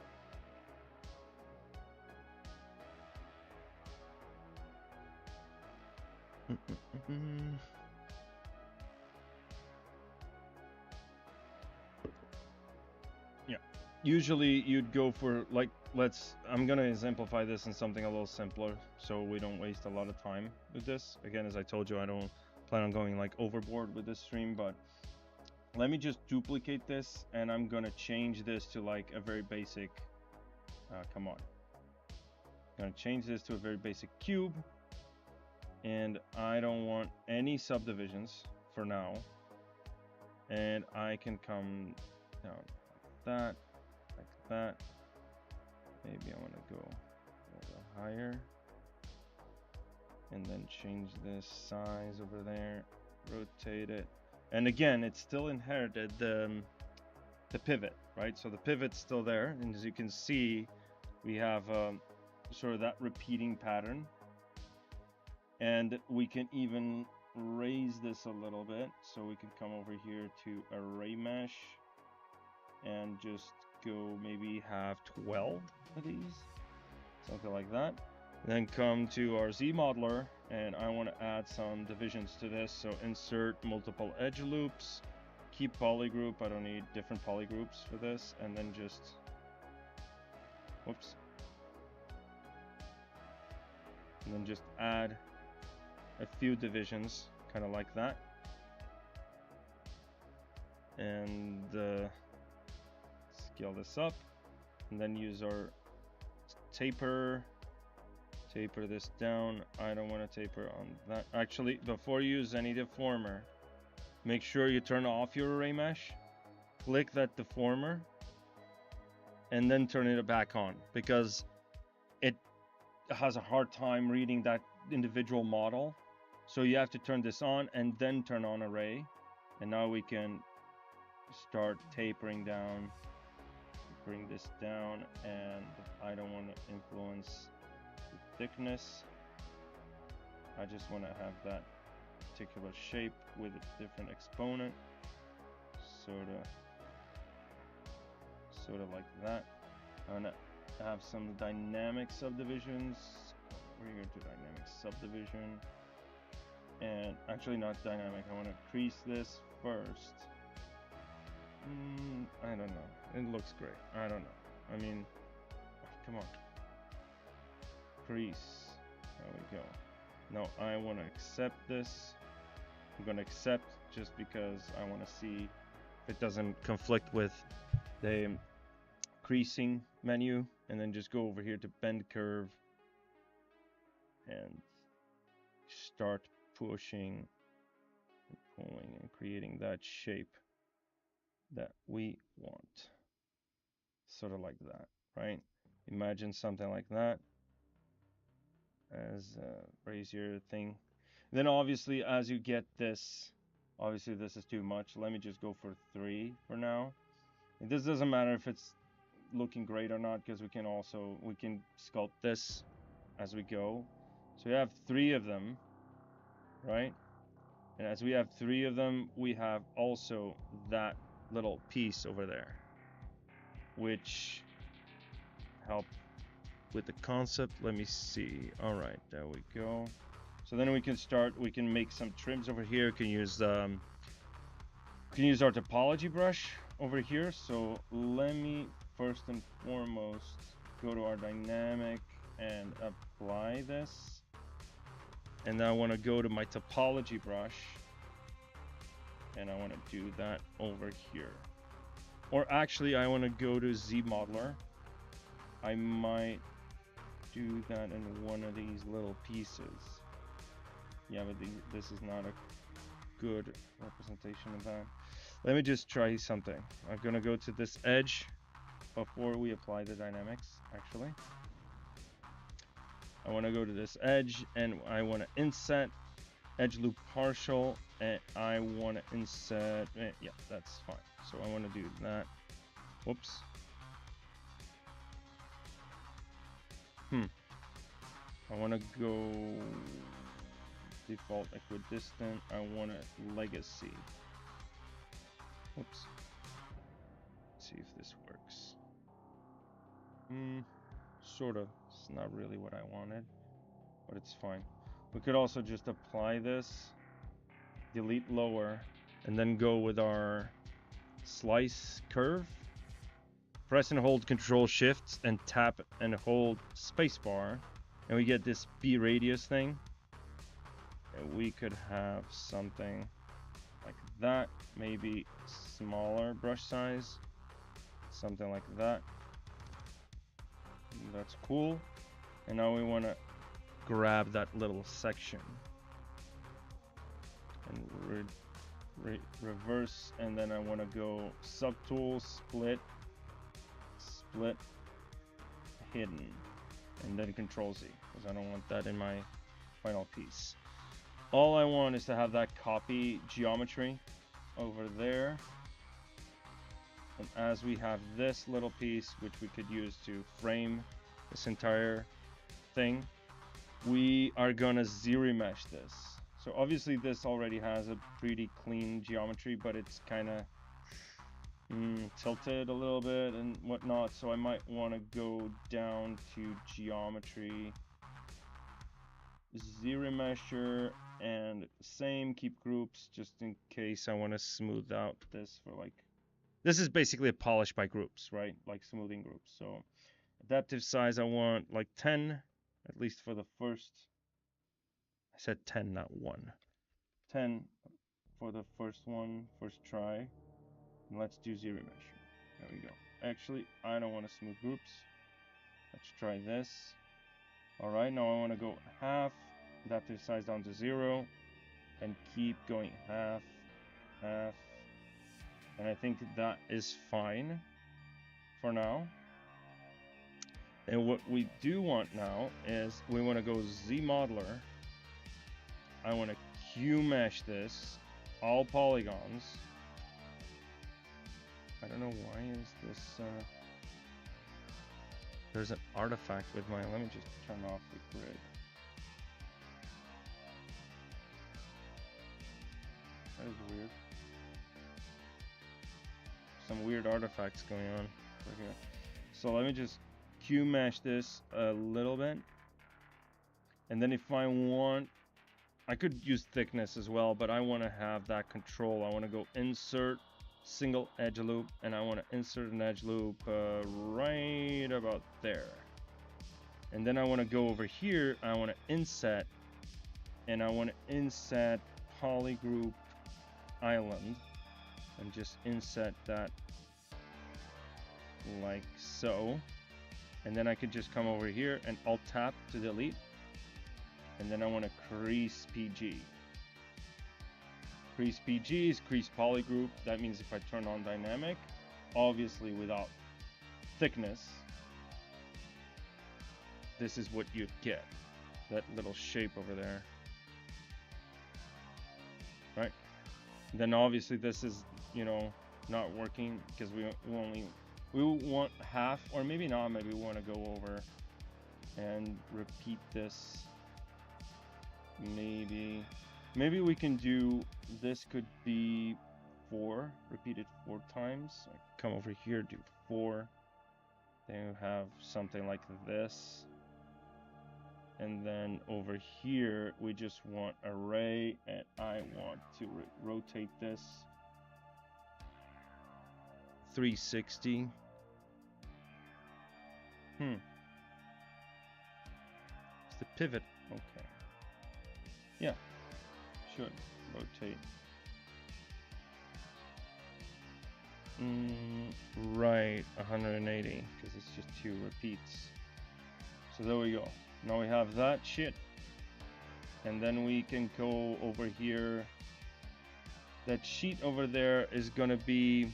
Yeah, usually you'd go for like, I'm gonna exemplify this in something a little simpler so we don't waste a lot of time with this. Again, as I told you, I don't plan on going like overboard with this stream, but let me just duplicate this and I'm gonna change this to like a very basic, come on. I'm gonna change this to a very basic cube. And I don't want any subdivisions for now. And I can come down like that. Maybe I want to go a little higher. And then change this size over there. Rotate it. And again, it's still inherited the pivot, right? So the pivot's still there. And as you can see, we have sort of that repeating pattern. And we can even raise this a little bit. So we can come over here to array mesh and just go maybe have 12 of these, something like that. Then come to our Z modeler, and I want to add some divisions to this. So insert multiple edge loops, keep polygroup. I don't need different polygroups for this, and then just, whoops, and then just add a few divisions, kind of like that. And scale this up, and then use our taper this down. I don't want to taper on that. Actually, before you use any deformer, make sure you turn off your array mesh, click that deformer, and then turn it back on, because it has a hard time reading that individual model. So you have to turn this on and then turn on array. And now we can start tapering down, bring this down, and I don't want to influence the thickness. I just want to have that particular shape with a different exponent, sort of like that. I'm gonna have some dynamic subdivisions. We're going to dynamic subdivision, and actually not dynamic. I want to crease this first. I don't know. It looks great. I don't know. I mean, come on. Crease. There we go. Now I want to accept this. I'm going to accept just because I want to see if it doesn't conflict with the creasing menu, and then just go over here to bend curve and start pushing and pulling and creating that shape that we want, sort of like that, right? Imagine something like that as a brazier thing. Then obviously, as you get this, obviously this is too much. Let me just go for 3 for now. And this doesn't matter if it's looking great or not, because we can sculpt this as we go. So we have 3 of them, right? And as we have 3 of them, we have also that little piece over there, which help with the concept. Let me see. All right, there we go. So then we can make some trims over here. Can use our topology brush over here. So let me first and foremost go to our dynamic and apply this, and I want to go to my topology brush, and I want to do that over here. Or actually, I want to go to Z modeler. I might do that in one of these little pieces. Yeah, but this is not a good representation of that. Let me just try something. I'm gonna go to this edge before we apply the dynamics. Actually, I want to go to this edge, and I want to inset edge loop partial, and I want to inset, yeah, that's fine. So I want to do that. Whoops. I want to go default equidistant. I want a legacy. Whoops. Let's see if this works. Sort of. It's not really what I wanted, but it's fine. We could also just apply this, delete lower, and then go with our slice curve. Press and hold Control Shift and tap and hold spacebar, and we get this B radius thing. And we could have something like that, maybe smaller brush size, something like that. That's cool. And now we want to grab that little section and reverse, and then I want to go subtool, split, hidden, and then Control Z, because I don't want that in my final piece. All I want is to have that copy geometry over there. And as we have this little piece, which we could use to frame this entire thing, we are gonna ZBrush this. So obviously this already has a pretty clean geometry, but it's kind of tilted a little bit and whatnot, so I might want to go down to geometry, ZBrush, and same, keep groups just in case I want to smooth out this for like, this is basically a polish by groups, right? Like smoothing groups. So adaptive size I want like 10, at least for the first, I said 10, not 1. 10 for the first one, first try. And let's do ZBrush. There we go. Actually, I don't want to smooth groups. Let's try this. All right, now I want to go half, adaptive size down to 0, and keep going half, half. And I think that is fine for now. And what we do want now is we want to go Z modeler. I want to Q mesh this, all polygons. I don't know why is this, there's an artifact with my, let me just turn off the grid. That is weird. Some weird artifacts going on right here. So let me just Q mesh this a little bit. And then if I want, I could use thickness as well, but I want to have that control. I want to go insert single edge loop, and I want to insert an edge loop right about there. And then I want to go over here, I want to inset, and I want to inset polygroup island, and just inset that like so. And then I could just come over here and alt tap to delete, and then I want to crease PG. Crease PG is crease polygroup. That means if I turn on dynamic, obviously without thickness, this is what you'd get. That little shape over there. Right? Then obviously this is, you know, not working because we want half, or maybe not, maybe we want to go over and repeat this. Maybe we can do, this could be 4, repeat it 4 times. I come over here, do 4. Then you have something like this. And then over here, we just want array, and I want to rotate this 360. It's the pivot. Okay. Yeah. Should rotate. Right, 180, because it's just 2 repeats. So there we go. Now we have that shit. And then we can go over here. That sheet over there is gonna be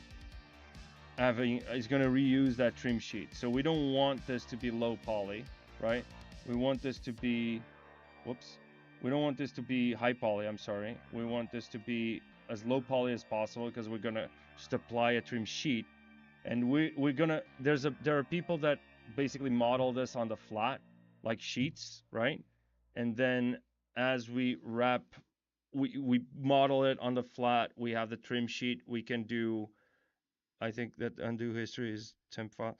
is gonna reuse that trim sheet. So we don't want this to be low poly, right? We want this to be, whoops. We don't want this to be high poly, I'm sorry. We want this to be as low poly as possible, because we're gonna just apply a trim sheet. And we're gonna, there are people that basically model this on the flat, like sheets, right? And then as we wrap, we model it on the flat, we have the trim sheet, we can do, I think that undo history is temp file.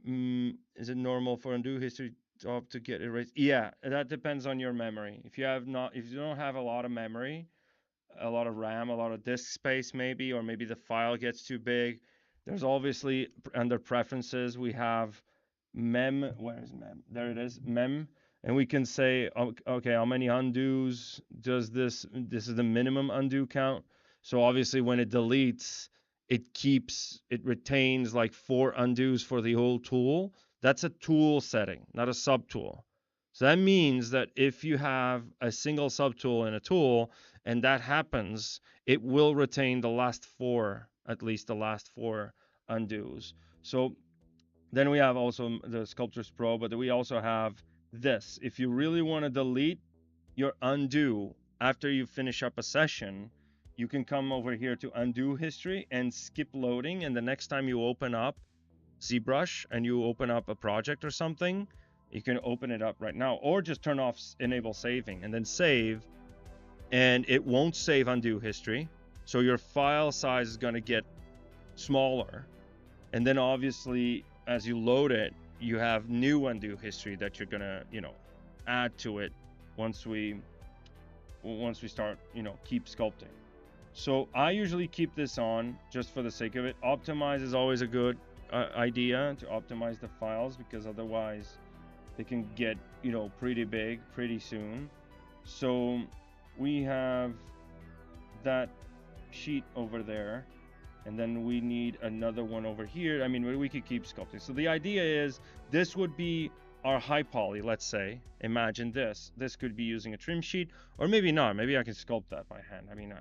Is it normal for undo history to get erased? Yeah, that depends on your memory. If you don't have a lot of memory, a lot of RAM, a lot of disk space maybe, or maybe the file gets too big, there's obviously under preferences we have mem. Where is mem? There it is, mem. And we can say, okay, how many undos does this is the minimum undo count. So obviously when it deletes, it retains like 4 undos for the whole tool. That's a tool setting, not a subtool. So that means that if you have a single subtool in a tool and that happens, it will retain the last 4, at least the last 4 undos. So then we have also the Sculptris Pro, but we also have this. If you really want to delete your undo after you finish up a session, you can come over here to undo history and skip loading. And the next time you open up ZBrush and you open up a project or something, you can open it up right now, or just turn off enable saving and then save, and it won't save undo history. So your file size is going to get smaller. And then obviously, as you load it, you have new undo history that you're going to, you know, add to it once we start, you know, keep sculpting. So I usually keep this on just for the sake of it. Optimize is always a good idea to optimize the files, because otherwise they can get, you know, pretty big pretty soon. So we have that sheet over there, and then we need another one over here. I mean, we could keep sculpting. So the idea is this would be our high poly, let's say. Imagine this could be using a trim sheet, or maybe not. Maybe I can sculpt that by hand. I mean,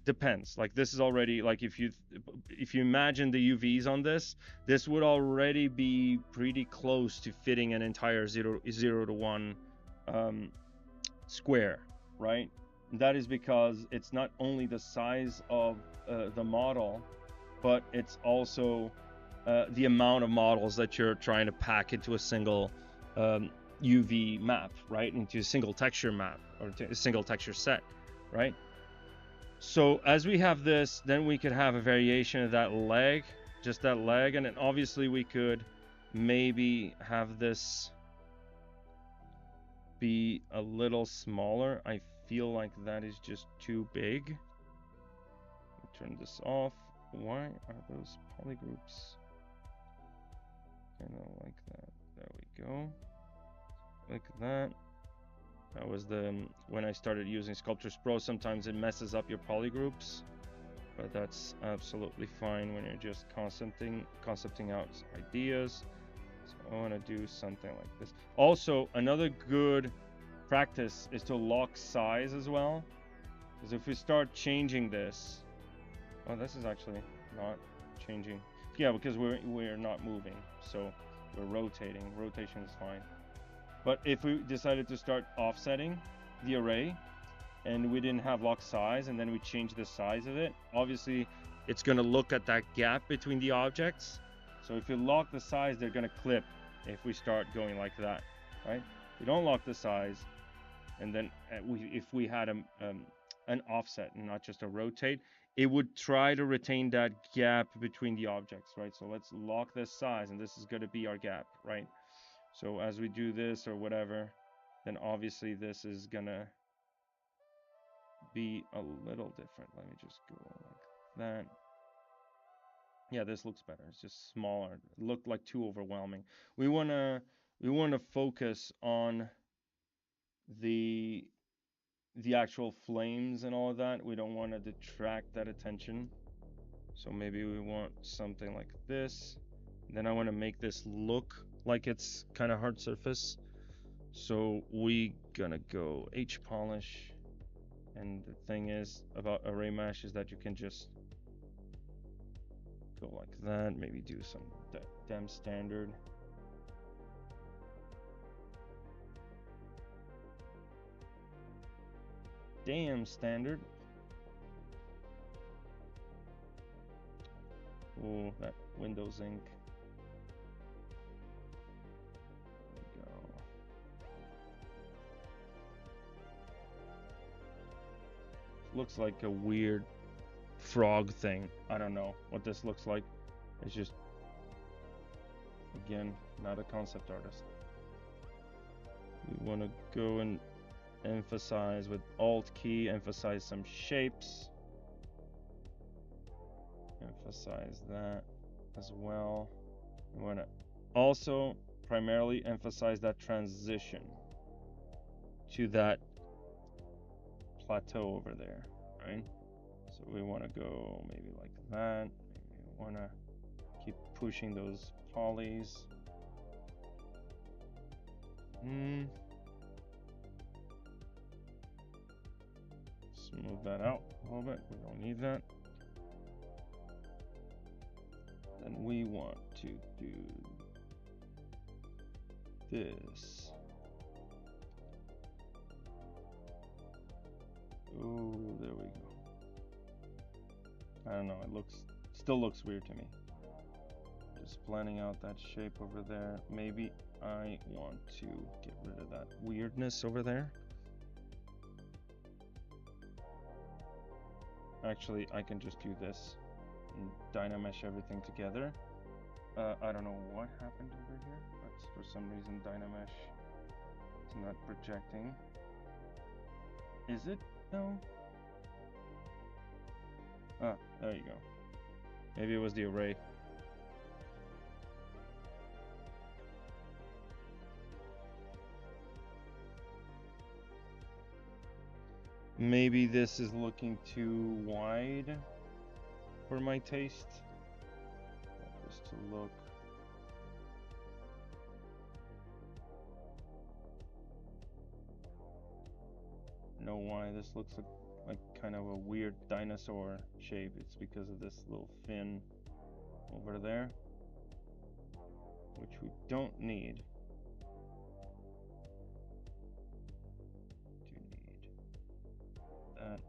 depends. Like, this is already, like, if you imagine the UVs on this would already be pretty close to fitting an entire 0 to 1 square, right? And that is because it's not only the size of the model, but it's also the amount of models that you're trying to pack into a single UV map, right? Into a single texture map, or a single texture set, right? So as we have this, then we could have a variation of that leg, just that leg, and then obviously we could maybe have this be a little smaller. I feel like that is just too big. Turn this off. Why are those polygroups kind of like that? There we go. Like that. That was when I started using Sculptris Pro, sometimes it messes up your polygroups, but that's absolutely fine when you're just concepting out ideas. So I want to do something like this. Also, another good practice is to lock size as well, because if we start changing this, oh, this is actually not changing. Yeah, because we're not moving, so we're rotating. Rotation is fine. But if we decided to start offsetting the array and we didn't have lock size, and then we change the size of it, obviously it's going to look at that gap between the objects. So if you lock the size, they're going to clip if we start going like that, right? We don't lock the size, and then if we had an offset and not just a rotate, it would try to retain that gap between the objects, right? So let's lock this size, and this is going to be our gap, right? So as we do this or whatever, then obviously this is gonna be a little different. Let me just go like that. Yeah, this looks better. It's just smaller. It looked like too overwhelming. We wanna focus on the actual flames and all of that. We don't want to detract that attention. So maybe we want something like this. Then I want to make this look like it's kind of hard surface. So we gonna go H polish, and the thing is about array mesh is that you can just go like that. Maybe do some dem standard. Damn standard. Oh, that Windows ink. Looks like a weird frog thing. I don't know what this looks like. It's just, again, not a concept artist. We want to go and emphasize with Alt key, emphasize some shapes. Emphasize that as well. We want to also primarily emphasize that transition to that plateau over there, right? So we want to go maybe like that. Maybe we want to keep pushing those polys. Smooth that out a little bit. We don't need that. Then we want to do this. Oh, there we go. I don't know, still looks weird to me. Just planning out that shape over there. Maybe I want to get rid of that weirdness over there. Actually, I can just do this and Dynamesh everything together. I don't know what happened over here, but for some reason Dynamesh is not projecting. Is it? No. Ah, there you go. Maybe it was the array. Maybe this is looking too wide for my taste. Just to look. Know why this looks like kind of a weird dinosaur shape. It's because of this little fin over there, which we don't need. That.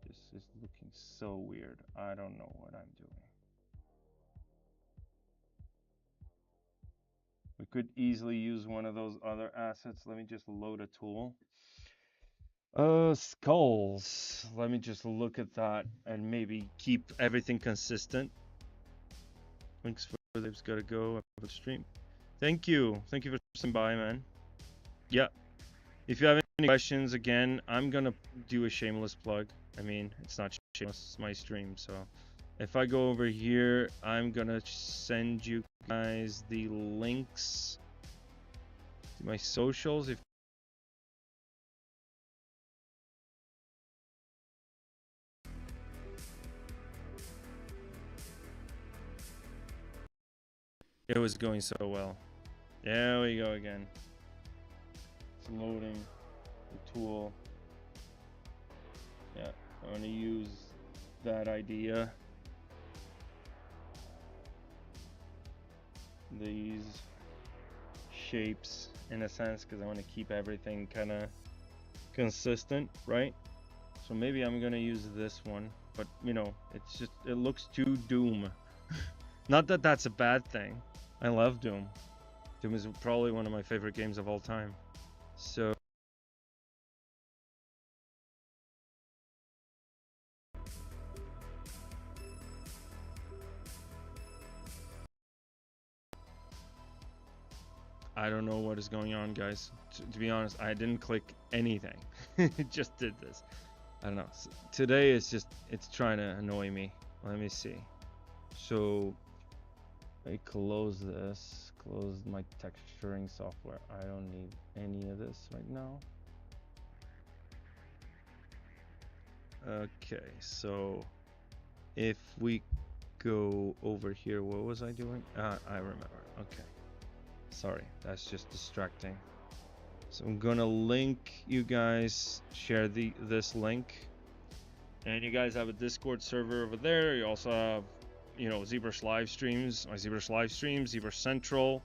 This is looking so weird. I don't know what I'm doing. We could easily use one of those other assets. Let me just load a tool. Skulls. Let me just look at that and maybe keep everything consistent. Links for they've got to go up the stream. Thank you for stopping by, man. Yeah, if you have any questions, again, I'm gonna do a shameless plug. I mean, it's not shameless, it's my stream. So if I go over here, I'm gonna send you guys the links to my socials. If it was going so well. There we go again. It's loading the tool. Yeah, I'm gonna use that idea. These shapes in a sense, because I want to keep everything kind of consistent, right? So maybe I'm gonna use this one, but you know, it's just, it looks too Doom. Not that that's a bad thing. I love Doom. Doom is probably one of my favorite games of all time. So I don't know what is going on, guys. To be honest, I didn't click anything. It just did this. I don't know. So today is just, it's trying to annoy me. Let me see. So I close this, close my texturing software. I don't need any of this right now. Okay, so if we go over here, what was I doing? I remember. Okay. Sorry, that's just distracting. So I'm gonna link you guys, share this link, and you guys have a Discord server over there. You also have, you know, ZBrush live streams, my ZBrush live streams, ZBrush Central.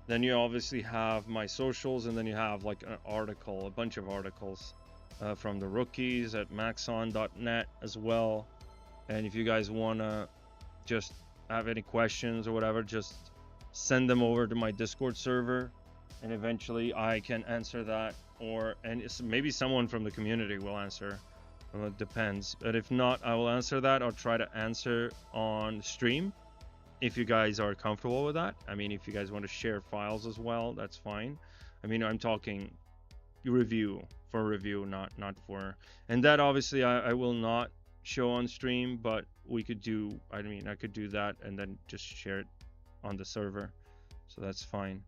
Then you obviously have my socials, and then you have like an article, a bunch of articles from the rookies at maxon.net as well. And if you guys wanna just have any questions or whatever, just send them over to my Discord server, and eventually I can answer that, and maybe someone from the community will answer. Well, it depends, but if not, I will answer that. I'll try to answer on stream if you guys are comfortable with that. I mean, if you guys want to share files as well, that's fine. I mean, I'm talking review, not for, and that obviously I will not show on stream, but we could do, I mean, I could do that and then just share it on the server, so that's fine.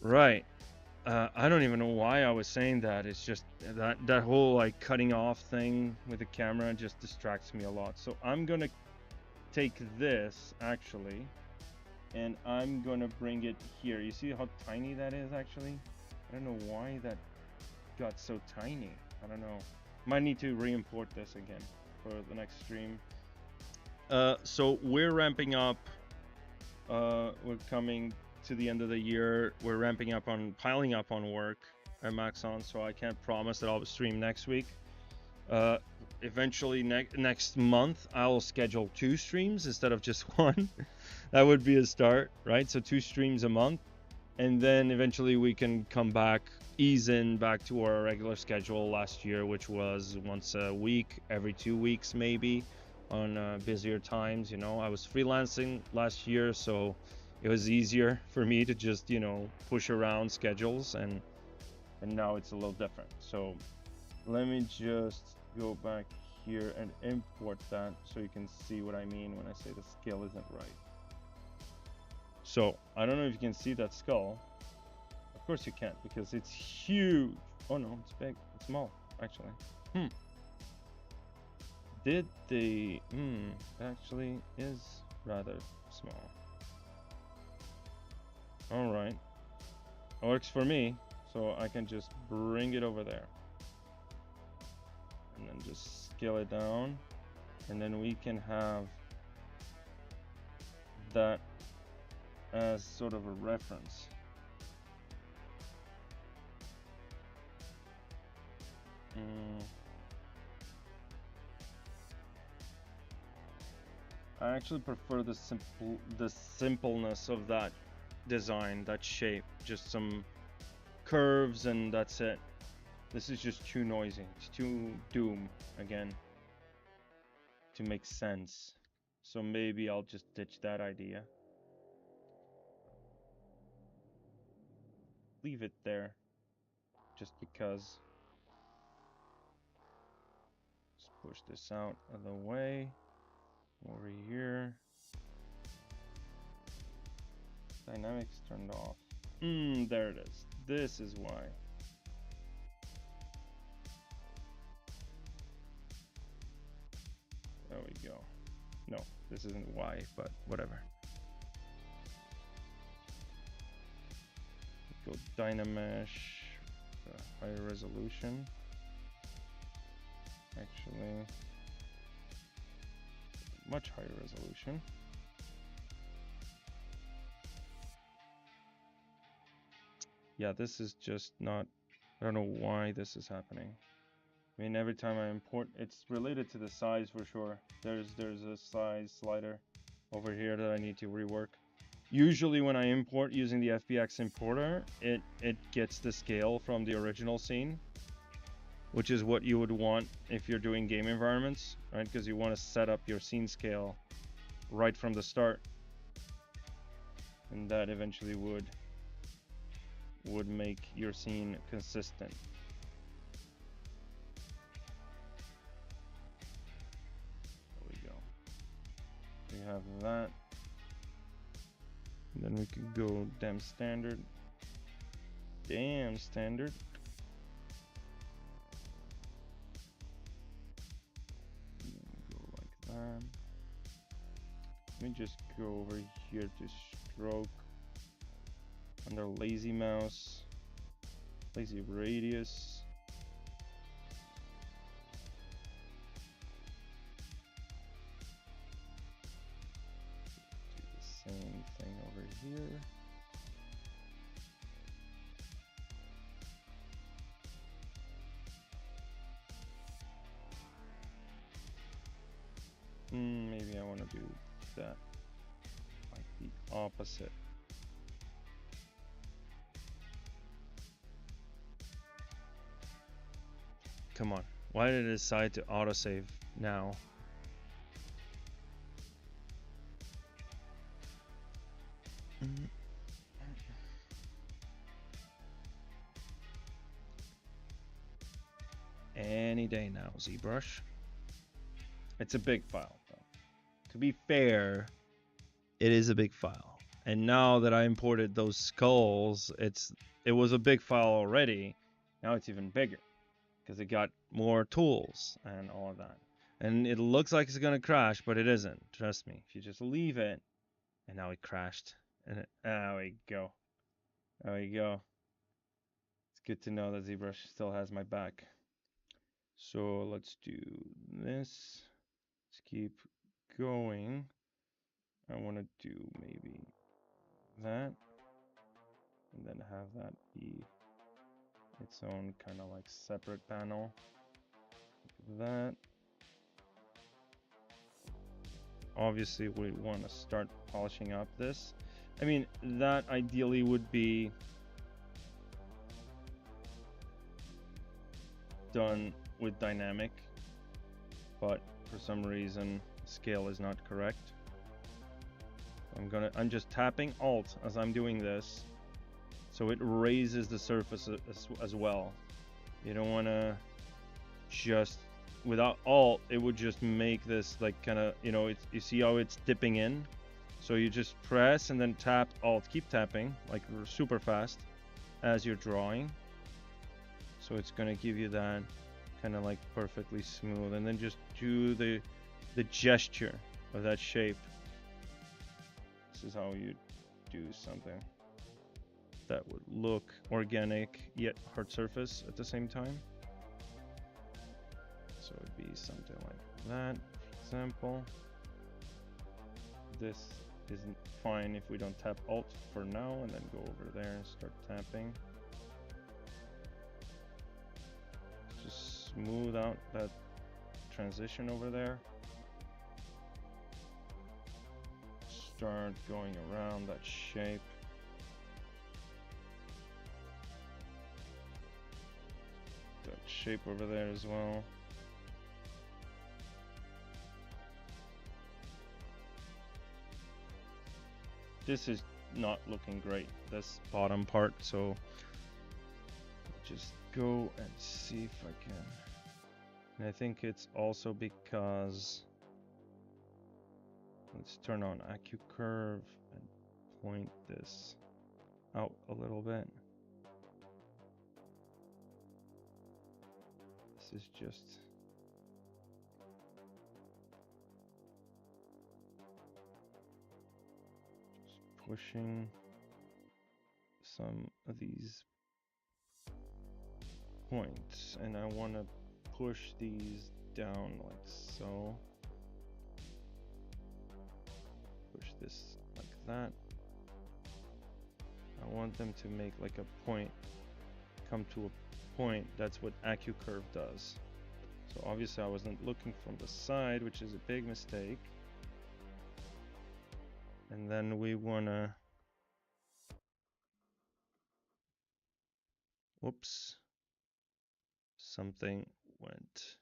Right. I don't even know why I was saying that. It's just that whole like cutting off thing with the camera just distracts me a lot. So I'm gonna take this actually, and I'm gonna bring it here. You see how tiny that is actually? I don't know why that got so tiny. I don't know. Might need to re-import this again for the next stream. So we're ramping up. We're coming to the end of the year. We're piling up on work at Maxon, so I can't promise that I'll stream next week. Eventually next month I'll schedule 2 streams instead of just 1. That would be a start, right? So 2 streams a month. and then eventually we can come back, ease in back to our regular schedule last year, which was once a week, every 2 weeks maybe, on busier times. You know, I was freelancing last year, so it was easier for me to just, you know, push around schedules, and now it's a little different. So let me just go back here and import that so you can see what I mean when I say the scale isn't right. So I don't know if you can see that skull. Of course you can't, because it's huge. Oh no, it's big. It's small, actually. Did the actually is rather small. All right, works for me. So I can just bring it over there, and then just scale it down, and then we can have that as sort of a reference. I actually prefer the simpleness of that design, that shape, just some curves and that's it. This is just too noisy. It's too Doom again to make sense. So maybe I'll just ditch that idea. Leave it there, just because. Let's push this out of the way. Over here. Dynamics turned off. There it is. This is why. There we go. No, this isn't why, but whatever. Go Dynamesh, higher resolution. Actually, much higher resolution. Yeah, this is just not, I don't know why this is happening. I mean, every time I import, it's related to the size for sure. There's a size slider over here that I need to rework. Usually when I import using the FBX importer, it gets the scale from the original scene, which is what you would want if you're doing game environments, right? Because you want to set up your scene scale right from the start, and that eventually would make your scene consistent. There we go. We have that. And then we could go damn standard. Damn standard. Go like that. Let me just go over here to stroke. Under lazy mouse, lazy radius. Do the same thing over here. Maybe I want to do that like the opposite. Come on, why did it decide to autosave now? Any day now, ZBrush. It's a big file, though. To be fair, it is a big file. And now that I imported those skulls, it was a big file already. Now it's even bigger, because it got more tools and all of that. And it looks like it's gonna crash, but it isn't. Trust me. If you just leave it, and now it crashed. And there we go. There we go. It's good to know that ZBrush still has my back. So let's do this. Let's keep going. I want to do maybe that, and then have that be its own kind of like separate panel. Like that. Obviously we want to start polishing up this, I mean, that ideally would be done with dynamic, but for some reason scale is not correct. I'm just tapping Alt as I'm doing this, so it raises the surface as well. You don't want to just, without Alt, it would just make this like kind of, you know, you see how it's dipping in? So you just press and then tap Alt, keep tapping like super fast as you're drawing. So it's gonna give you that kind of like perfectly smooth, and then just do the gesture of that shape. This is how you do something that would look organic yet hard surface at the same time. So it'd be something like that, for example. This isn't fine if we don't tap Alt for now, and then go over there and start tapping. Just smooth out that transition over there. Start going around that shape. That shape over there as well. This is not looking great, this bottom part, so just go and see if I can. And I think it's also because, let's turn on AccuCurve and point this out a little bit. This is just pushing some of these points, and I want to push these down like so. Push this like that. I want them to make like a point, come to a point. That's what AccuCurve does. So obviously I wasn't looking from the side, which is a big mistake. And then we wanna, whoops, something went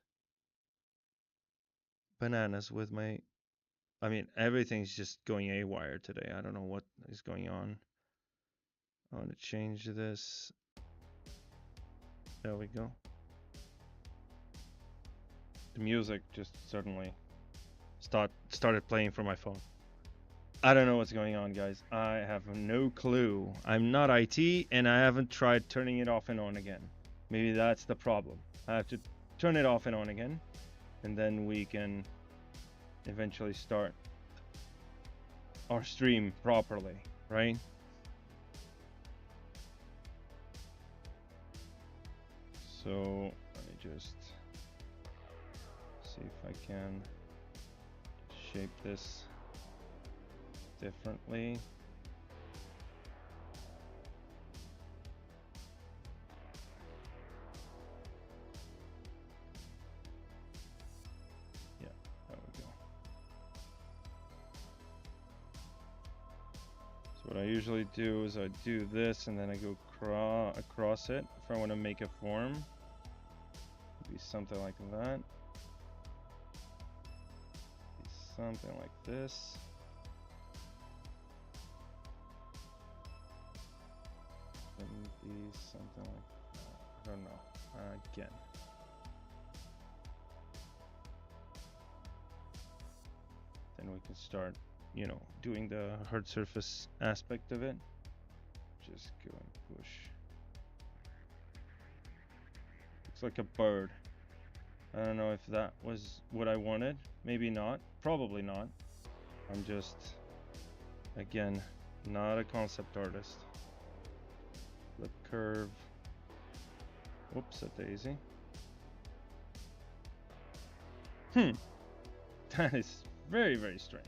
bananas with my, I mean, everything's just going haywire today. I don't know what is going on. I want to change this. There we go. The music just suddenly started playing from my phone. I don't know what's going on, guys. I have no clue. I'm not IT, and I haven't tried turning it off and on again. Maybe that's the problem. I have to turn it off and on again, and then we can eventually start our stream properly, right? So let me just see if I can shape this differently. Yeah, there we go. So what I usually do is I do this and then I go across it if I want to make a form. Be something like that. Be something like this. Be something like that. I don't know. Again. Then we can start, you know, doing the hard surface aspect of it. Just go and push. Looks like a bird. I don't know if that was what I wanted. Maybe not. Probably not. I'm just, again, not a concept artist. Flip curve. Whoops, a daisy. That is very, very strange.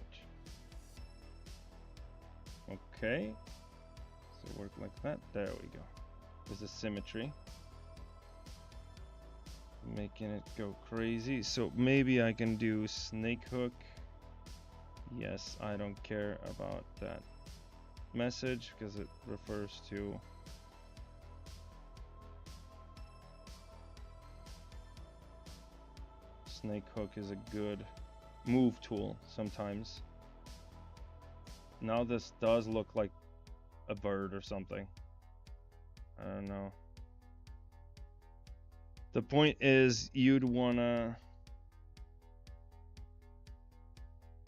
Okay. So work like that. There we go. There's a symmetry. Making it go crazy. So maybe I can do snake hook. Yes, I don't care about that message because it refers to snake hook is a good move tool sometimes. Now this does look like a bird or something. I don't know. The point is you'd wanna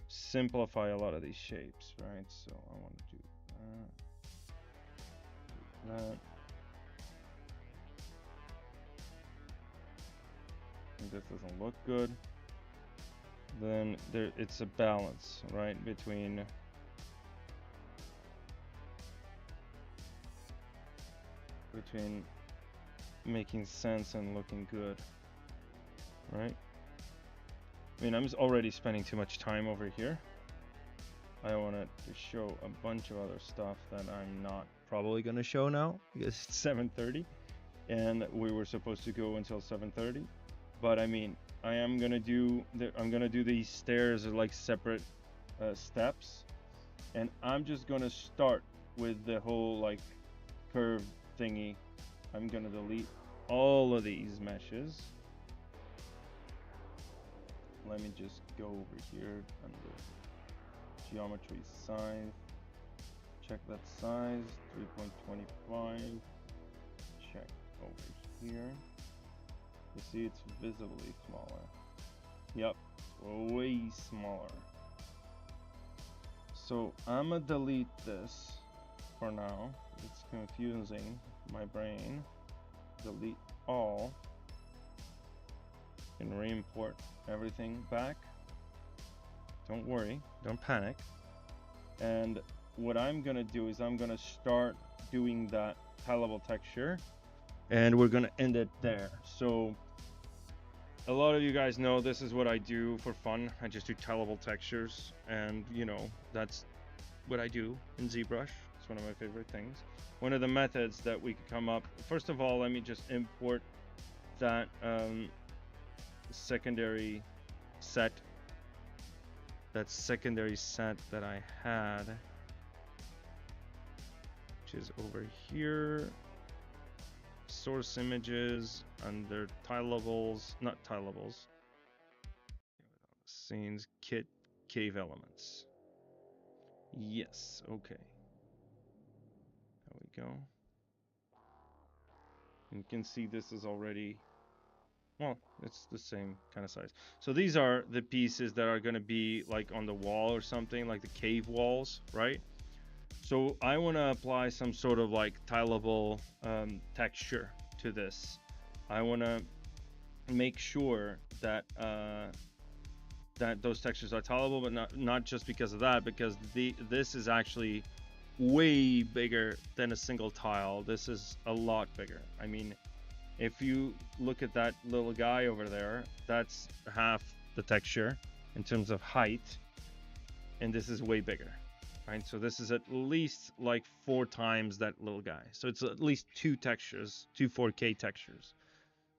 simplify a lot of these shapes, right? So I want to do that. And this doesn't look good. Then it's a balance, right, between making sense and looking good, right? I mean, I'm already spending too much time over here. I wanted to show a bunch of other stuff that I'm not probably going to show now because it's 7:30 and we were supposed to go until 7:30. But I mean, I'm gonna do these stairs as like separate steps, and I'm just gonna start with the whole like curve thingy. I'm gonna delete all of these meshes. Let me just go over here under geometry size. Check that size, 3.25. Check over here. You see it's visibly smaller. Yep, way smaller. So I'm gonna delete this for now. It's confusing my brain. Delete all and re-import everything back. Don't worry, don't panic. And what I'm gonna do is I'm gonna start doing that high level texture and we're gonna end it there. So a lot of you guys know this is what I do for fun. I just do tile-level textures, and you know, that's what I do in ZBrush. It's one of my favorite things. One of the methods that we could come up, first of all, let me just import that secondary set that I had, which is over here. Source images under tile levels, not tile levels. Scenes, kit, cave elements. Yes, okay. There we go. You can see this is already, well, it's the same kind of size. So these are the pieces that are going to be like on the wall or something, like the cave walls, right? So I want to apply some sort of like tile-level texture to this. I want to make sure that that those textures are tile-level, but not just because of that, because this is actually way bigger than a single tile. This is a lot bigger. I mean, if you look at that little guy over there, that's half the texture in terms of height, and this is way bigger. Right, so this is at least like 4 times that little guy. So it's at least 2 textures, 2 4K textures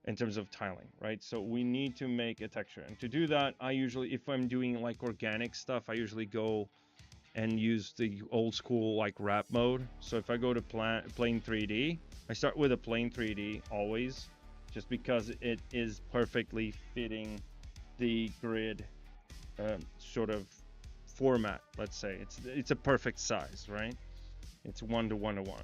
in terms of tiling, right? So we need to make a texture. And to do that, I usually, if I'm doing like organic stuff, I usually go and use the old school like wrap mode. So if I go to plane 3D, I start with a plane 3D always, just because it is perfectly fitting the grid sort of format. Let's say it's a perfect size, right? It's 1 to 1 to 1.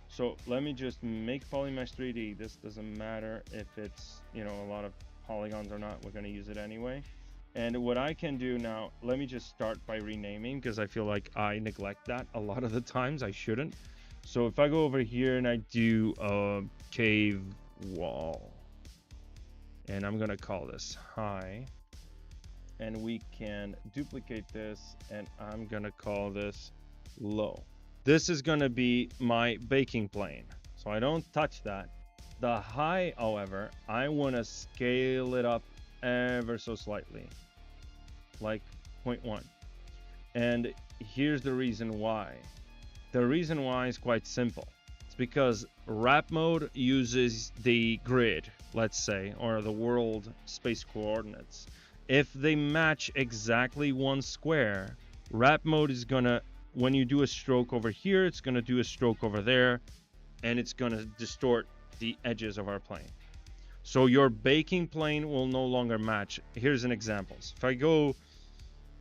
So let me just make polymesh 3D. This doesn't matter if it's, you know, a lot of polygons or not. We're going to use it anyway. And what I can do now, let me just start by renaming, because I feel like I neglect that a lot of the times. I shouldn't. So if I go over here and I do a cave wall, and I'm going to call this high, and we can duplicate this, and I'm gonna call this low. This is gonna be my baking plane, so I don't touch that. The high, however, I wanna scale it up ever so slightly, like 0.1. And here's the reason why. The reason why is quite simple. It's because wrap mode uses the grid, let's say, or the world space coordinates. If they match exactly 1 square, wrap mode is gonna when you do a stroke over here, it's going to do a stroke over there, and it's going to distort the edges of our plane. So your baking plane will no longer match. Here's an example. So if I go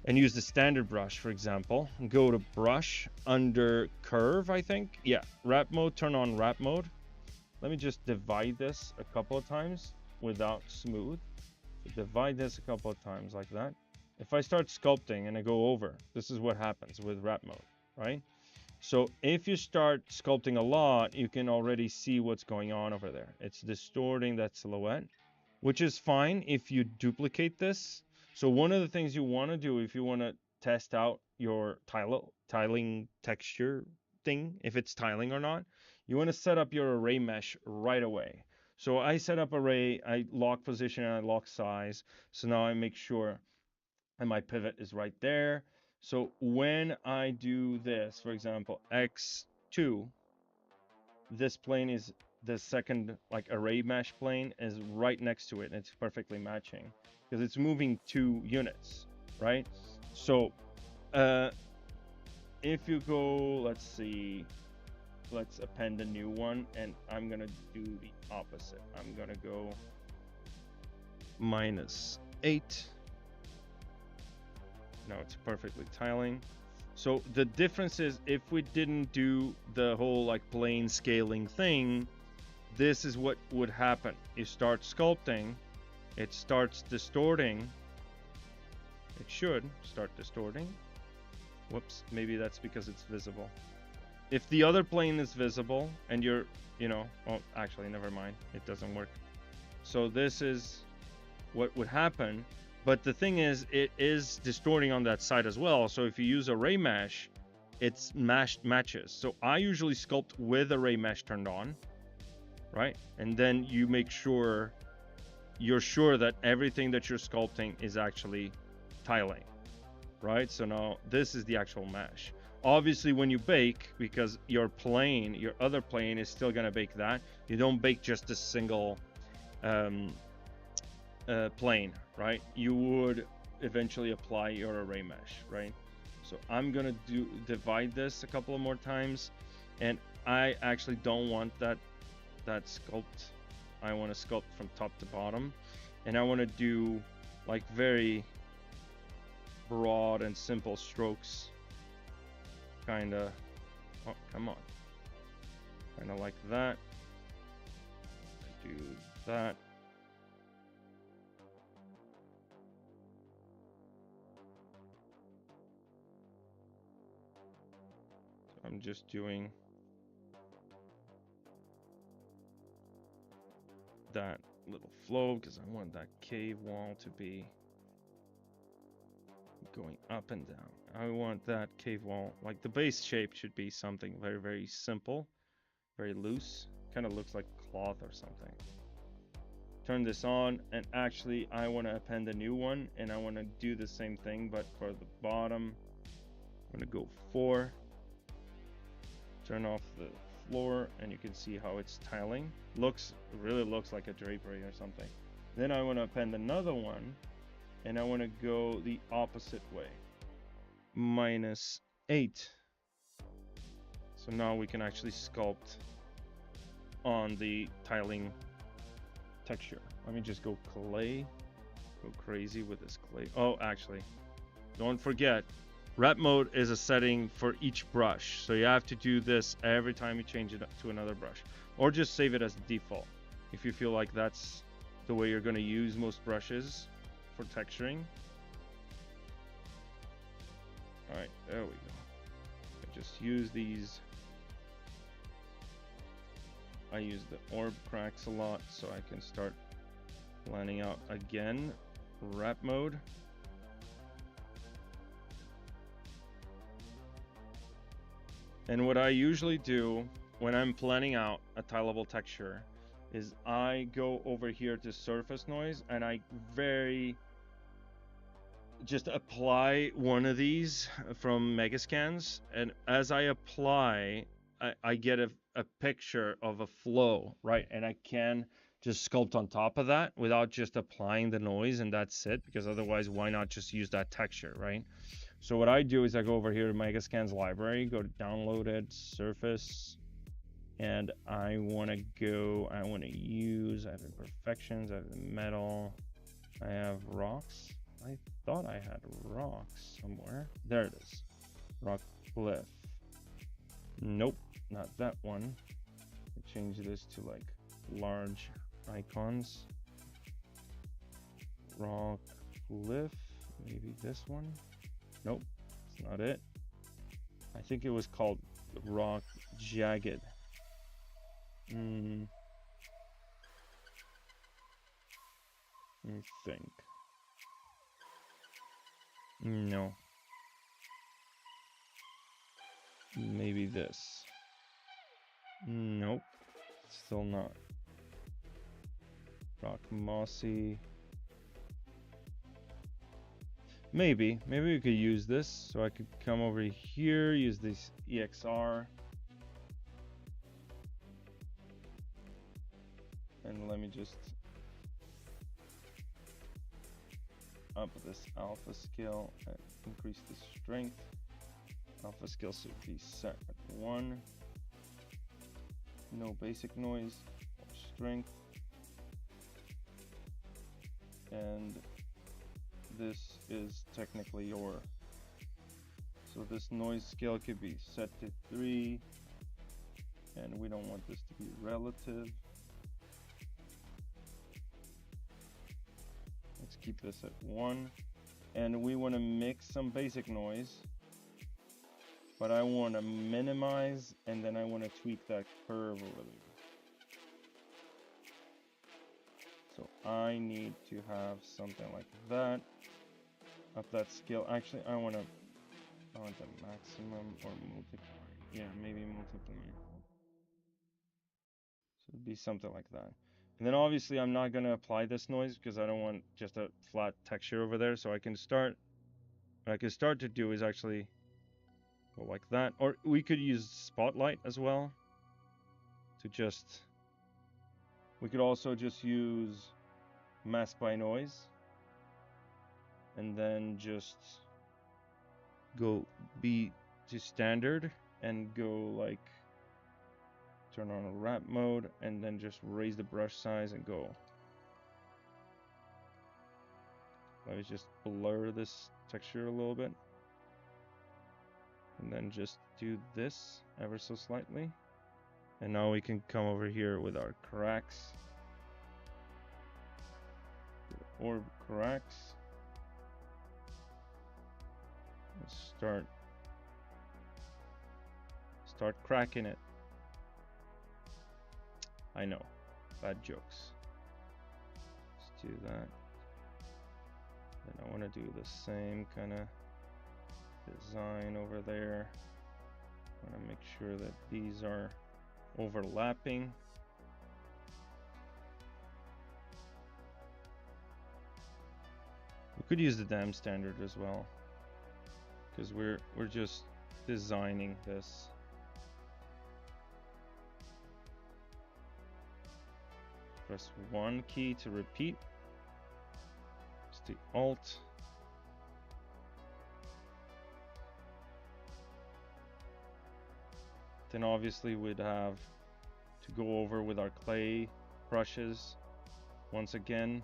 and use the standard brush, for example, go to brush under curve, I think. Yeah, wrap mode, turn on wrap mode. Let me just divide this a couple of times without smooth. So divide this a couple of times like that. If I start sculpting and I go over, this is what happens with wrap mode, right? So if you start sculpting a lot, you can already see what's going on over there. It's distorting that silhouette, which is fine if you duplicate this. So one of the things you want to do if you want to test out your tiling texture thing, if it's tiling or not, you want to set up your array mesh right away. So I set up array, I lock position and I lock size. So now I make sure and my pivot is right there. So when I do this, for example, X2, this plane is the second like array mesh plane is right next to it, and it's perfectly matching because it's moving 2 units, right? So if you go, let's see, let's append a new one, and I'm gonna do the opposite. I'm gonna go -8. Now it's perfectly tiling. So the difference is if we didn't do the whole like plane scaling thing, this is what would happen. You start sculpting, it starts distorting. It should start distorting. Whoops, maybe that's because it's visible. If the other plane is visible and you're, oh, actually, never mind. It doesn't work. So this is what would happen. But the thing is, it is distorting on that side as well. So if you use array mesh, it's matches. So I usually sculpt with array mesh turned on, right? And then you make sure you're sure that everything that you're sculpting is actually tiling, right? So now this is the actual mesh. Obviously, when you bake, because your plane, your other plane is still gonna bake that, you don't bake just a single plane, right? You would eventually apply your array mesh, right? So I'm gonna divide this a couple of more times, and I actually don't want that sculpt. I want to sculpt from top to bottom, and I want to do like very broad and simple strokes, kind of. Oh, come on, kind of like that. Do that. I'm just doing that little flow because I want that cave wall to be going up and down. I want that cave wall, like the base shape should be something very, very simple, very loose. Kind of looks like cloth or something. Turn this on, and actually I want to append a new one, and I want to do the same thing, but for the bottom, I'm going to go 4. Turn off the floor, and you can see how it's tiling. Really looks like a drapery or something. Then I want to append another one, and I want to go the opposite way, -8. So now we can actually sculpt on the tiling texture. Let me just go clay, go crazy with this clay. Oh, actually, don't forget, wrap mode is a setting for each brush, so you have to do this every time you change it to another brush, or just save it as the default if you feel like that's the way you're going to use most brushes for texturing. All right, there we go. I just use these. I use the orb cracks a lot, so I can start planning out again. Wrap mode. And what I usually do when I'm planning out a tileable texture is I go over here to surface noise, and I just apply one of these from Megascans, and as I apply, I get a picture of a flow, right? And I can just sculpt on top of that without just applying the noise and that's it, because otherwise why not just use that texture, right? So what I do is I go over here to Megascans library, go to downloaded surface, and I want to use, I have imperfections, I have the metal, I have rocks. I thought I had rocks somewhere. There it is. Rock cliff. Nope, not that one. I change this to like large icons. Rock cliff. Maybe this one. Nope, it's not it. I think it was called rock jagged. Let me think. No. Maybe this. Nope. Still not. Rock mossy. Maybe we could use this. So I could come over here, use this EXR. And let me just up this alpha scale and increase the strength. Alpha scale should be set at 1. No basic noise, strength. And this is technically your. So this noise scale could be set to 3. And we don't want this to be relative. Let's keep this at 1. And we want to mix some basic noise. But I want to minimize, and then I want to tweak that curve over there. So I need to have something like that. Up that scale. Actually, I want the maximum or multiplier. Yeah, maybe multiplier. So it'd be something like that. And then obviously I'm not going to apply this noise because I don't want just a flat texture over there. So I can start, what I can start to do is actually go like that. Or we could use spotlight as well to just, we could also just use mask by noise and then just go be to standard and go like turn on a wrap mode and then just raise the brush size and go. Let me just blur this texture a little bit and then just do this ever so slightly. And now we can come over here with our cracks, orb cracks. Let's start cracking it. I know, bad jokes. Let's do that. Then I want to do the same kind of design over there. I want to make sure that these are overlapping. We could use the dam standard as well, because we're just designing this. Press 1 key to repeat. It's the Alt. Then obviously we'd have to go over with our clay brushes once again.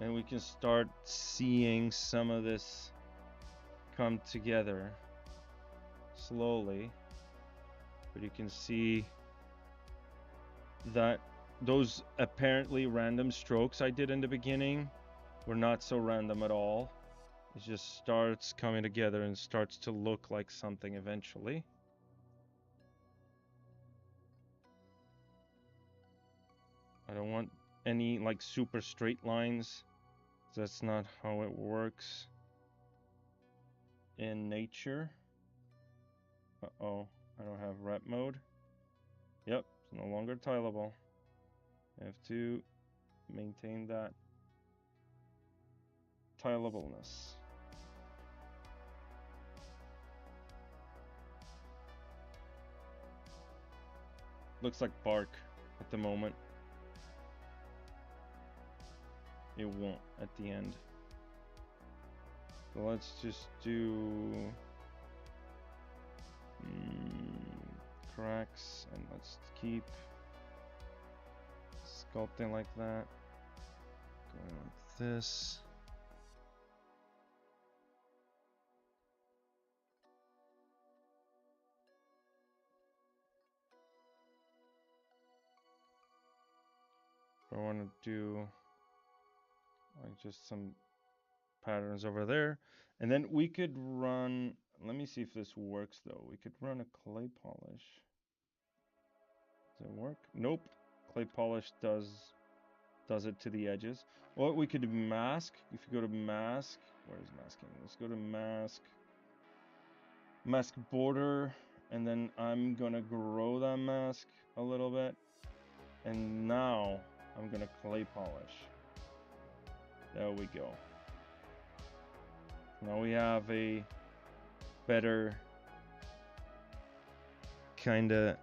And we can start seeing some of this come together slowly, but you can see that those apparently random strokes I did in the beginning were not so random at all. It just starts coming together and starts to look like something eventually. I don't want any like super straight lines. That's not how it works in nature. Uh-oh, I don't have rep mode. Yep, it's no longer tileable. I have to maintain that tileableness. looks like bark at the moment. It won't at the end. So let's just do cracks, and let's keep sculpting like that. Going like this. I want to do like just some patterns over there, and then we could run, let me see if this works though. We could run a clay polish. Does it work? Nope. Clay polish does it to the edges. Or we could mask. If you go to mask, where is masking? Let's go to mask border, and then I'm gonna grow that mask a little bit, and now I'm gonna clay polish. There we go. Now we have a better kinda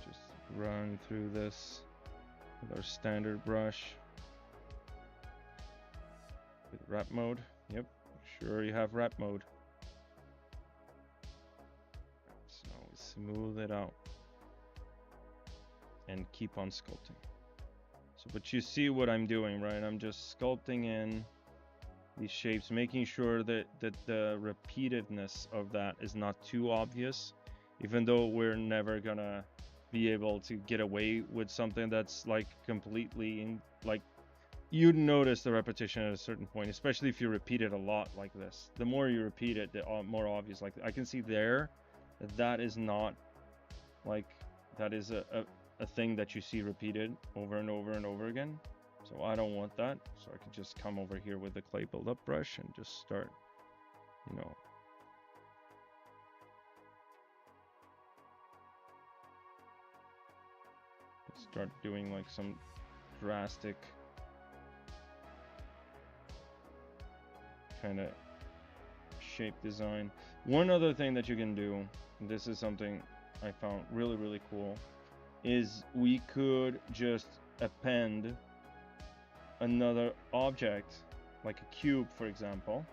just run through this with our standard brush with wrap mode. Yep, sure you have wrap mode. So smooth it out and keep on sculpting. So, but you see what I'm doing, right? I'm just sculpting in these shapes, making sure that the repeatedness of that is not too obvious, even though we're never gonna be able to get away with something that's like completely like, you'd notice the repetition at a certain point, especially if you repeat it a lot like this. The more you repeat it, the more obvious. Like I can see there that is not like, that is a thing that you see repeated over and over and over again. So I don't want that. So I can just come over here with the clay build-up brush and just start, you know, start doing like some drastic kind of shape design. One other thing that you can do, and this is something I found really, really cool, is we could just append another object, like a cube, for example.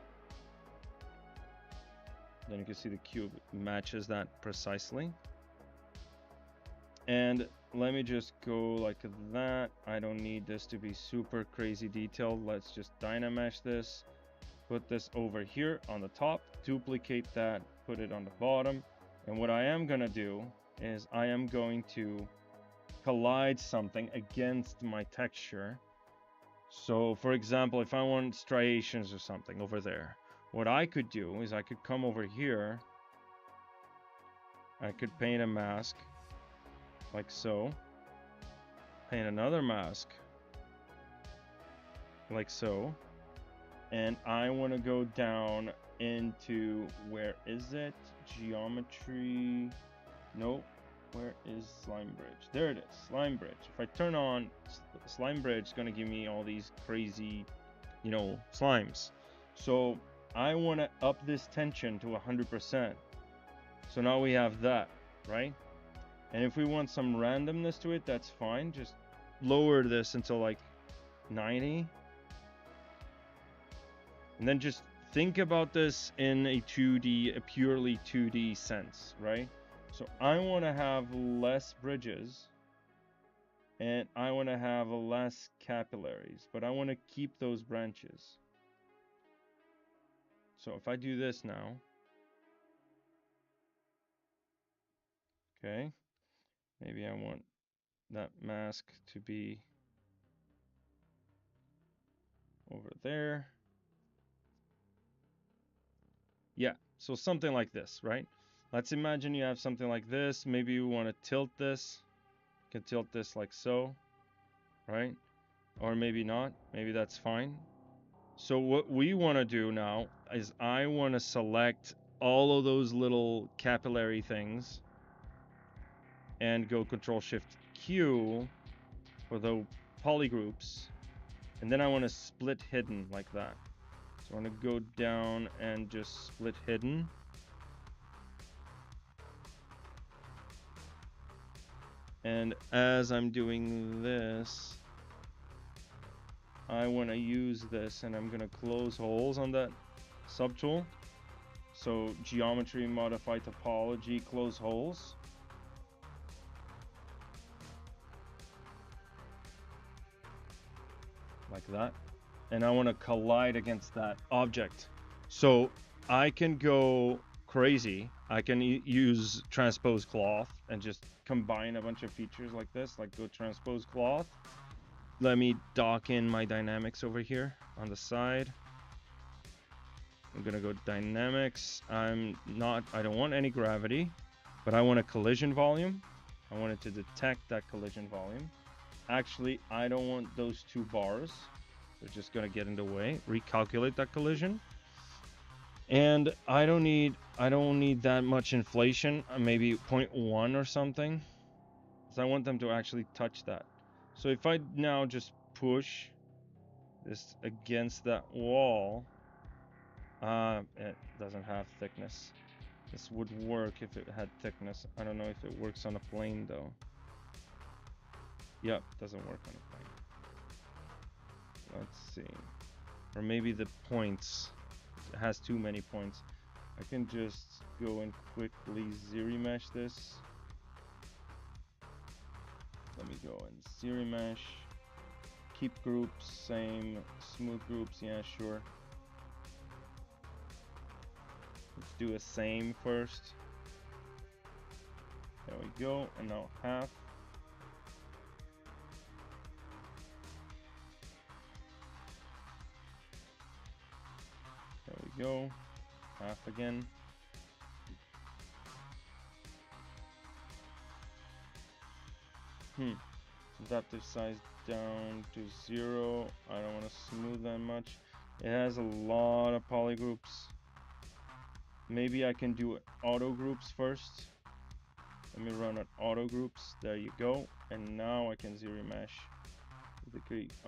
Then you can see the cube matches that precisely. And let me just go like that. I don't need this to be super crazy detailed. Let's just Dynamesh this, put this over here on the top, duplicate that, put it on the bottom. And what I am gonna do is I am going to collide something against my texture. So for example, if I want striations or something over there, what I could do is I could come over here, I could paint a mask like so, paint another mask like so, and I want to go down into, where is it? Geometry, nope. Where is Slime Bridge? There it is, Slime Bridge. If I turn on Slime Bridge, it's gonna give me all these crazy, you know, slimes. So I want to up this tension to 100%. So now we have that, right? And if we want some randomness to it, that's fine. Just lower this until like 90. And then just think about this in a 2D, a purely 2D sense, right? So I want to have less bridges and I want to have less capillaries, but I want to keep those branches. So if I do this now, okay, maybe I want that mask to be over there. Yeah, so something like this, right? Let's imagine you have something like this. Maybe you want to tilt this. You can tilt this like so, right? Or maybe not. Maybe that's fine. So what we want to do now is I want to select all of those little capillary things and go Control-Shift-Q for the polygroups. And then I want to split hidden like that. So I want to go down and just split hidden. And as I'm doing this, I want to use this, and I'm gonna close holes on that subtool. So geometry, modify topology, close holes. Like that. And I want to collide against that object. So I can go crazy. I can use transpose cloth and just combine a bunch of features like this, like go transpose cloth. Let me dock in my dynamics over here on the side. I'm gonna go dynamics. I don't want any gravity, but I want a collision volume. I want it to detect that collision volume. Actually, I don't want those two bars. They're just gonna get in the way. Recalculate that collision. And I don't need that much inflation. Maybe 0.1 or something. Because I want them to actually touch that. So if I now just push this against that wall, it doesn't have thickness. This would work if it had thickness. I don't know if it works on a plane though. Yep, doesn't work on a plane. Let's see. Or maybe the points. It has too many points. I can just go and quickly ZBrush this. Let me go and ZBrush. Keep groups, same. Smooth groups, yeah, sure. Let's do a same first. There we go, and now half. There we go, half again. Adaptive size down to 0. I don't want to smooth that much. It has a lot of polygroups. Maybe I can do auto groups first. Let me run on auto groups. There you go. And now I can ZBrush.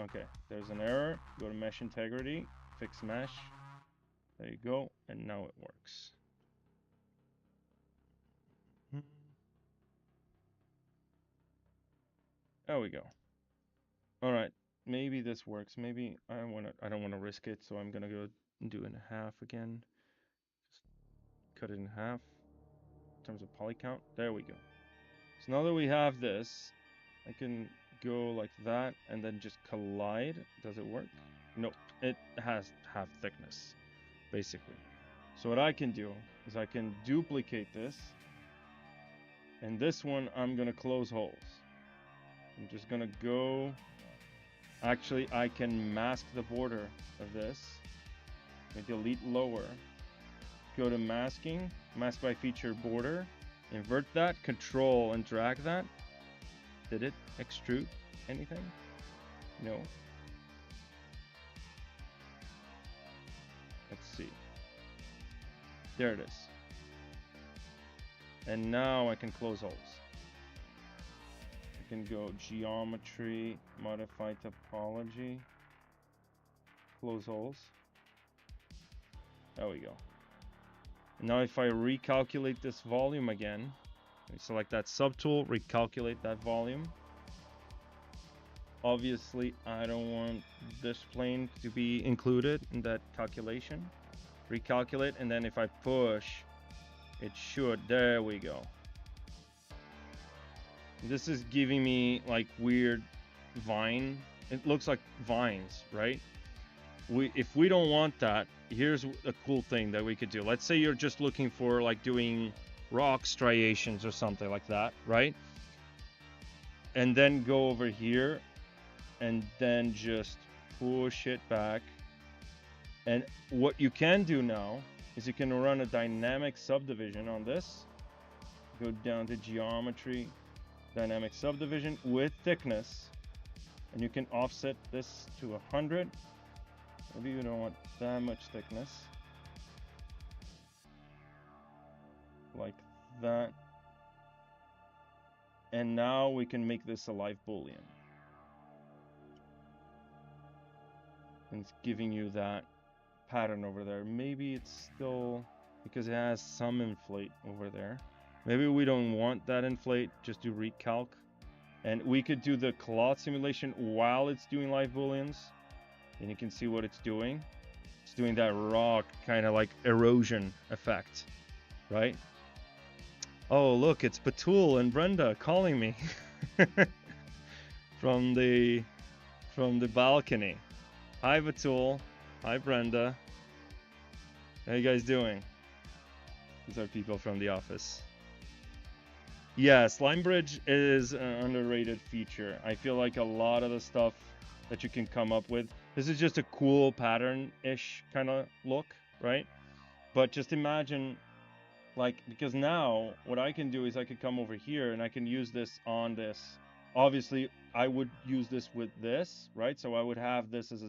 Okay, there's an error. Go to mesh integrity, fix mesh. There you go. And now it works. There we go. All right, maybe this works. Maybe I don't want to risk it, so I'm gonna go and do it in half again. Just cut it in half in terms of poly count. There we go. So now that we have this, I can go like that and then just collide. Does it work? Nope, it has half thickness, basically. So what I can do is I can duplicate this, and this one I'm gonna close holes. I'm just gonna go. Actually, I can mask the border of this. I delete lower. Go to masking, mask by feature border. Invert that, control and drag that. Did it extrude anything? No. Let's see. There it is. And now I can close holes. I can go geometry, modify topology, close holes. There we go. Now if I recalculate this volume again, select that subtool, recalculate that volume. Obviously, I don't want this plane to be included in that calculation. Recalculate, and then if I push, it should. There we go. This is giving me like weird vine. It looks like vines, right? If we don't want that, here's a cool thing that we could do. Let's say you're just looking for like doing rock striations or something like that, right? And then go over here and then just push it back. And what you can do now is you can run a dynamic subdivision on this. Go down to geometry, dynamic subdivision with thickness, and you can offset this to 100. Maybe you don't want that much thickness, like that. And now we can make this a live boolean, and it's giving you that pattern over there. Maybe it's still, because it has some inflate over there. Maybe we don't want that inflate, just do recalc. And we could do the cloth simulation while it's doing live booleans, and you can see what it's doing. It's doing that rock kind of like erosion effect, right? Oh, look, it's Batul and Brenda calling me from the balcony. Hi, Batul. Hi, Brenda. How you guys doing? These are people from the office. Yeah, Slime Bridge is an underrated feature. I feel like a lot of the stuff that you can come up with, this is just a cool pattern-ish kind of look, right? But just imagine, like, because now what I can do is I could come over here and I can use this on this. Obviously, I would use this with this, right? So I would have this as,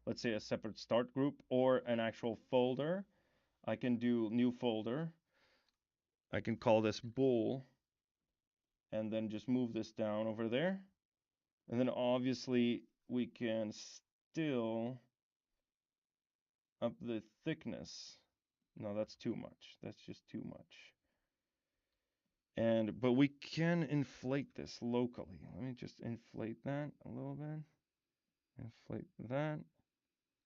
let's say, a separate start group or an actual folder. I can do new folder. I can call this bool and then just move this down over there. And then obviously we can still up the thickness. No, that's too much. That's just too much. But we can inflate this locally. Let me just inflate that a little bit. Inflate that.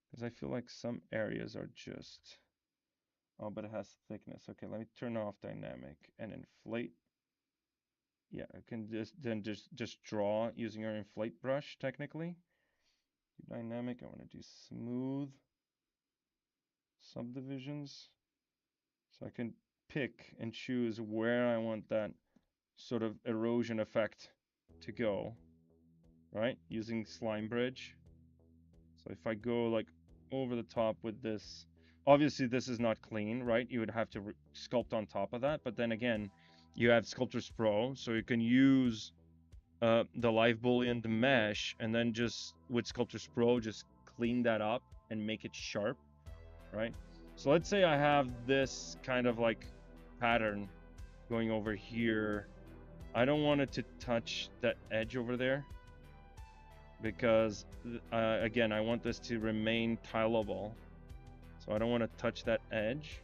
Because I feel like some areas are just, oh, but it has thickness. Okay, let me turn off dynamic and inflate. Yeah, I can just draw using our inflate brush technically. Dynamic, I want to do smooth subdivisions. So I can pick and choose where I want that sort of erosion effect to go, right? Using Slime Bridge. So if I go like over the top with this, obviously this is not clean, right? You would have to sculpt on top of that. But then again, you have Sculptors Pro, so you can use the live boolean mesh and then just with Sculptors Pro, just clean that up and make it sharp, right? So let's say I have this kind of like pattern going over here. I don't want it to touch that edge over there because again, I want this to remain tileable. So I don't want to touch that edge.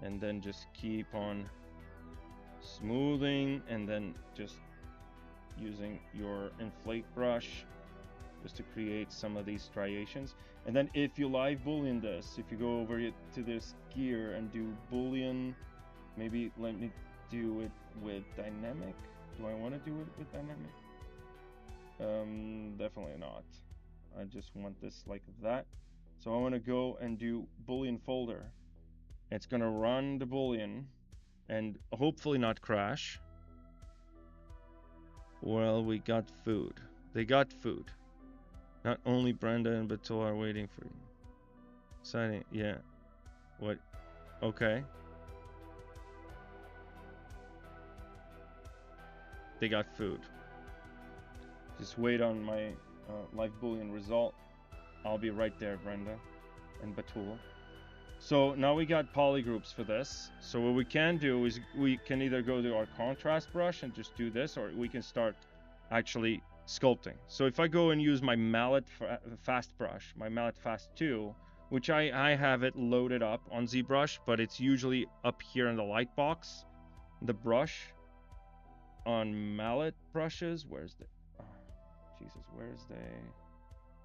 And then just keep on smoothing and then just using your inflate brush just to create some of these striations. And then if you live boolean this, if you go over to this gear and do boolean, maybe let me do it with dynamic. Do I want to do it with dynamic? Definitely not. I just want this like that. So I want to go and do boolean folder. It's going to run the boolean and hopefully not crash. Well, we got food. They got food. Not only Brenda and Batul are waiting for you. Exciting, yeah. What? Okay. They got food. Just wait on my live boolean result. I'll be right there, Brenda and Batul. So now we got polygroups for this. So what we can do is we can either go to our contrast brush and just do this, or we can start actually sculpting. So if I go and use my mallet fast brush, my mallet fast 2, which I have it loaded up on ZBrush, but it's usually up here in the light box. The brush on mallet brushes, where's the, oh, Jesus, where's the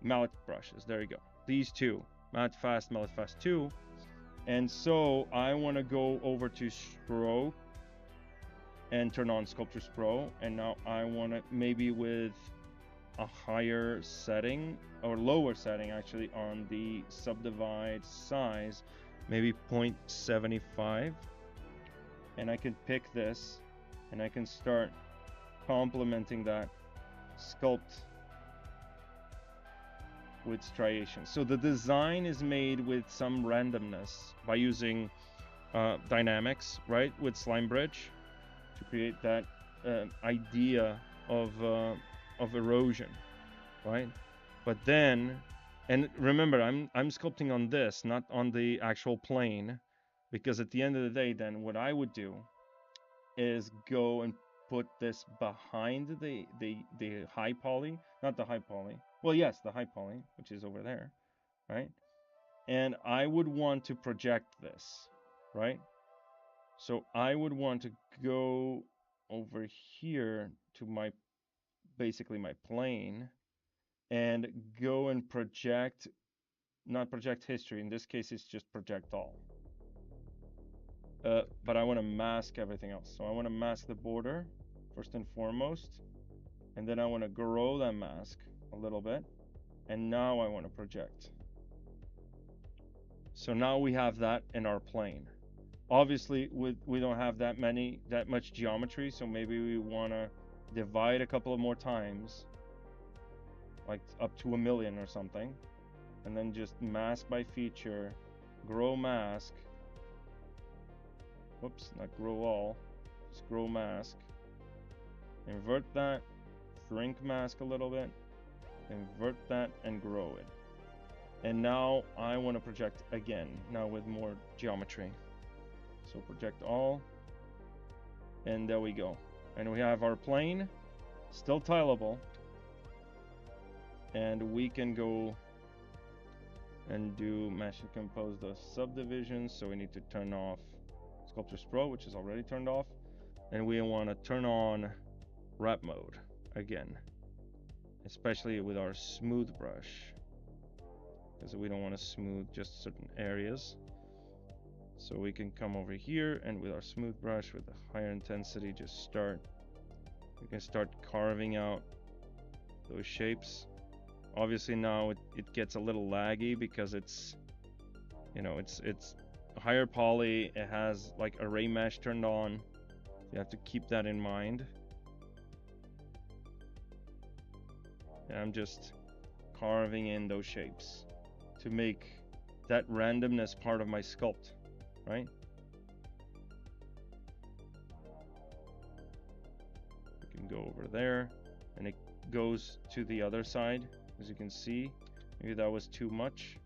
mallet brushes? There you go. These two, mallet fast 2. And so I want to go over to stroke and turn on Sculptors Pro. And now I want to maybe with a higher setting or lower setting actually on the subdivide size, maybe 0.75. And I can pick this and I can start complementing that sculpt with striations. So the design is made with some randomness by using dynamics, right, with Slime Bridge to create that idea of erosion, right? But then, and remember, I'm sculpting on this, not on the actual plane, because at the end of the day, then what I would do is go and put this behind the high poly, not the high poly. Well, yes, the high poly, which is over there, right? And I would want to project this, right? So I would want to go over here to my, basically my plane, and go and project, not project history, in this case it's just project all. But I want to mask everything else. So I want to mask the border first and foremost, and then I want to grow that mask a little bit, and now I want to project. So now we have that in our plane. Obviously we don't have that much geometry, so maybe we want to divide a couple of more times, like up to 1 million or something, and then just mask by feature, grow mask. Whoops, not grow all, just grow mask. Invert that, shrink mask a little bit, invert that, and grow it. And now I want to project again, now with more geometry. So project all, and there we go. And we have our plane, still tileable. And we can go and do mesh and compose the subdivisions. So we need to turn off Sculptors Pro, which is already turned off, and we want to turn on wrap mode again, especially with our smooth brush, because we don't want to smooth just certain areas. So we can come over here, and with our smooth brush with the higher intensity, we can start carving out those shapes. Obviously now it gets a little laggy because it's, you know, it's higher poly, it has like array mesh turned on. You have to keep that in mind. And I'm just carving in those shapes to make that randomness part of my sculpt, right? We can go over there, and it goes to the other side, as you can see. Maybe that was too much.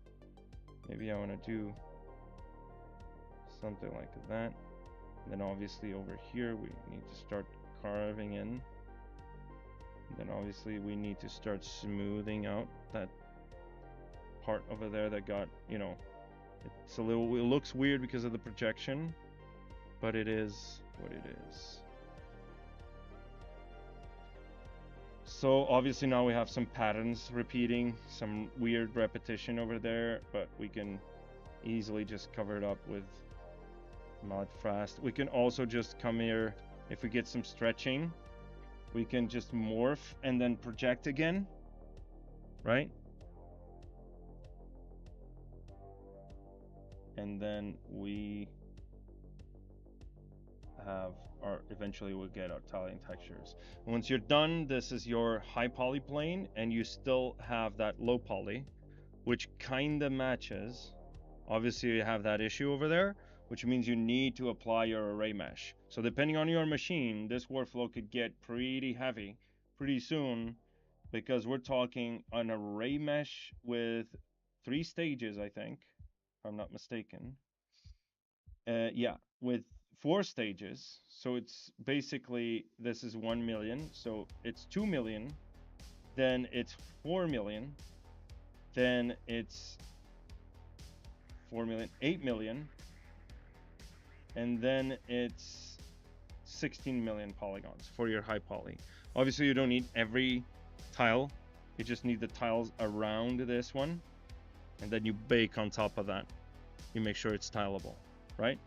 Maybe I want to do something like that. And then obviously over here we need to start carving in. And then obviously we need to start smoothing out that part over there that got, you know, it's a little, it looks weird because of the projection, but it is what it is. So obviously now we have some patterns repeating, some weird repetition over there, but we can easily just cover it up with mod fast. We can also just come here, if we get some stretching, we can just morph and then project again, right? And then we have our, eventually we'll get our tiling textures. Once you're done, this is your high poly plane, and you still have that low poly, which kind of matches. Obviously you have that issue over there, which means you need to apply your array mesh. So depending on your machine, this workflow could get pretty heavy pretty soon, because we're talking an array mesh with 3 stages, I think, if I'm not mistaken. Yeah, with 4 stages. So it's basically, this is 1 million, so it's 2 million, then it's 4 million, then it's 4 million, 8 million, and then it's 16 million polygons for your high poly. Obviously you don't need every tile, you just need the tiles around this one, and then you bake on top of that. You make sure it's tileable, right?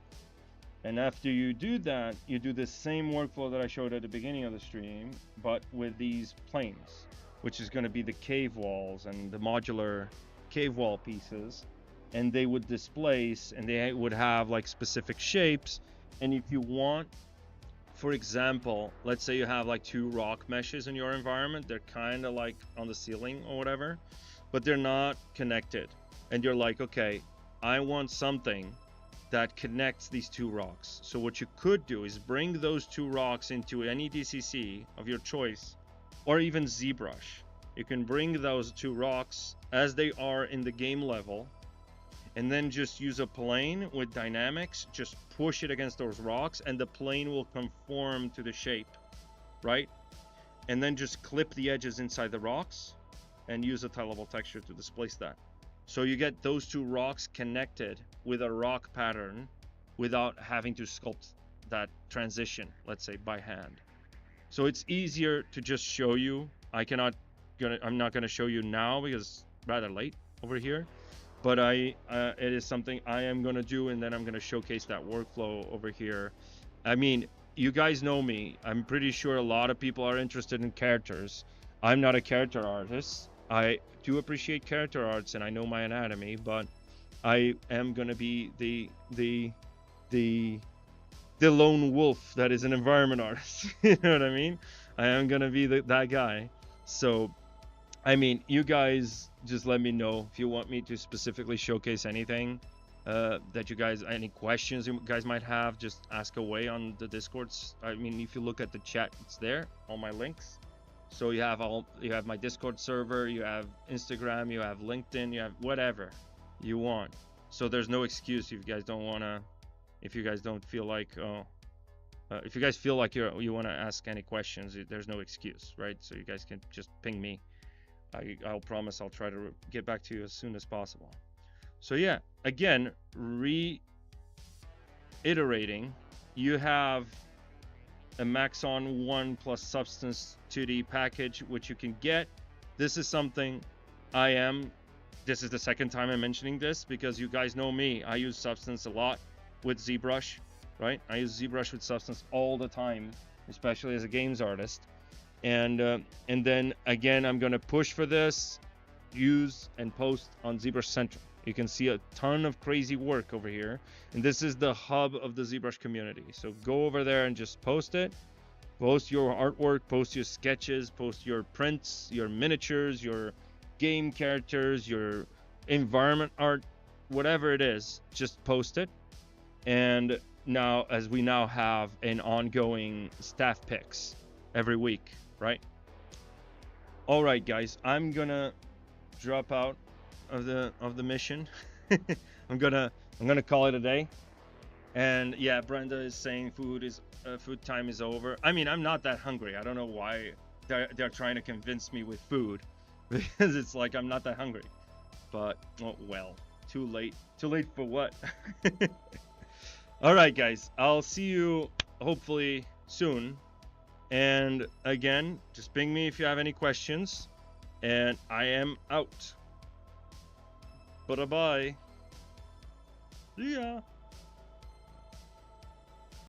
And after you do that, you do the same workflow that I showed at the beginning of the stream, but with these planes, which is going to be the cave walls and the modular cave wall pieces. And they would displace, and they would have like specific shapes. And if you want, for example, let's say you have like 2 rock meshes in your environment, they're kind of like on the ceiling or whatever, but they're not connected. And you're like, okay, I want something that connects these 2 rocks. So what you could do is bring those 2 rocks into any DCC of your choice, or even ZBrush. You can bring those 2 rocks as they are in the game level, and then just use a plane with dynamics, just push it against those rocks, and the plane will conform to the shape, right? And then just clip the edges inside the rocks and use a tileable texture to displace that. So you get those 2 rocks connected with a rock pattern without having to sculpt that transition, let's say by hand. So it's easier to just show you. I'm not gonna show you now because it's rather late over here. But it is something I am gonna do, and then I'm gonna showcase that workflow over here. I mean, you guys know me. I'm pretty sure a lot of people are interested in characters. I'm not a character artist. I do appreciate character arts, and I know my anatomy, but I am gonna be the lone wolf that is an environment artist. You know what I mean? I am gonna be that guy. So, I mean, you guys just let me know if you want me to specifically showcase anything that you guys, any questions you guys might have, just ask away on the Discords. I mean, if you look at the chat, it's there, all my links. So you have my Discord server, you have Instagram, you have LinkedIn, you have whatever you want. So there's no excuse if you guys don't wanna, if you guys don't feel like, if you guys feel like you want to ask any questions, there's no excuse, right? So you guys can just ping me. I'll promise I'll try to get back to you as soon as possible. So yeah, again, reiterating, you have a Maxon 1 plus Substance 2D package, which you can get. This is something this is the second time I'm mentioning this, because you guys know me. I use Substance a lot with ZBrush, right? I use ZBrush with Substance all the time, especially as a games artist. And then again, I'm gonna push for this, use and post on ZBrush Central. You can see a ton of crazy work over here, and this is the hub of the ZBrush community. So go over there and just post it. Post your artwork, post your sketches, post your prints, your miniatures, your game characters, your environment art, whatever it is, just post it. And now, as we now have an ongoing staff picks every week, right? All right, guys, I'm gonna drop out of the mission. I'm gonna call it a day. And yeah, Brenda is saying food time is over. I mean, I'm not that hungry. I don't know why they're trying to convince me with food, because it's like I'm not that hungry. But oh well, too late for what? All right, guys, I'll see you hopefully soon. And again, just ping me if you have any questions. And I am out. Bye-bye. See ya.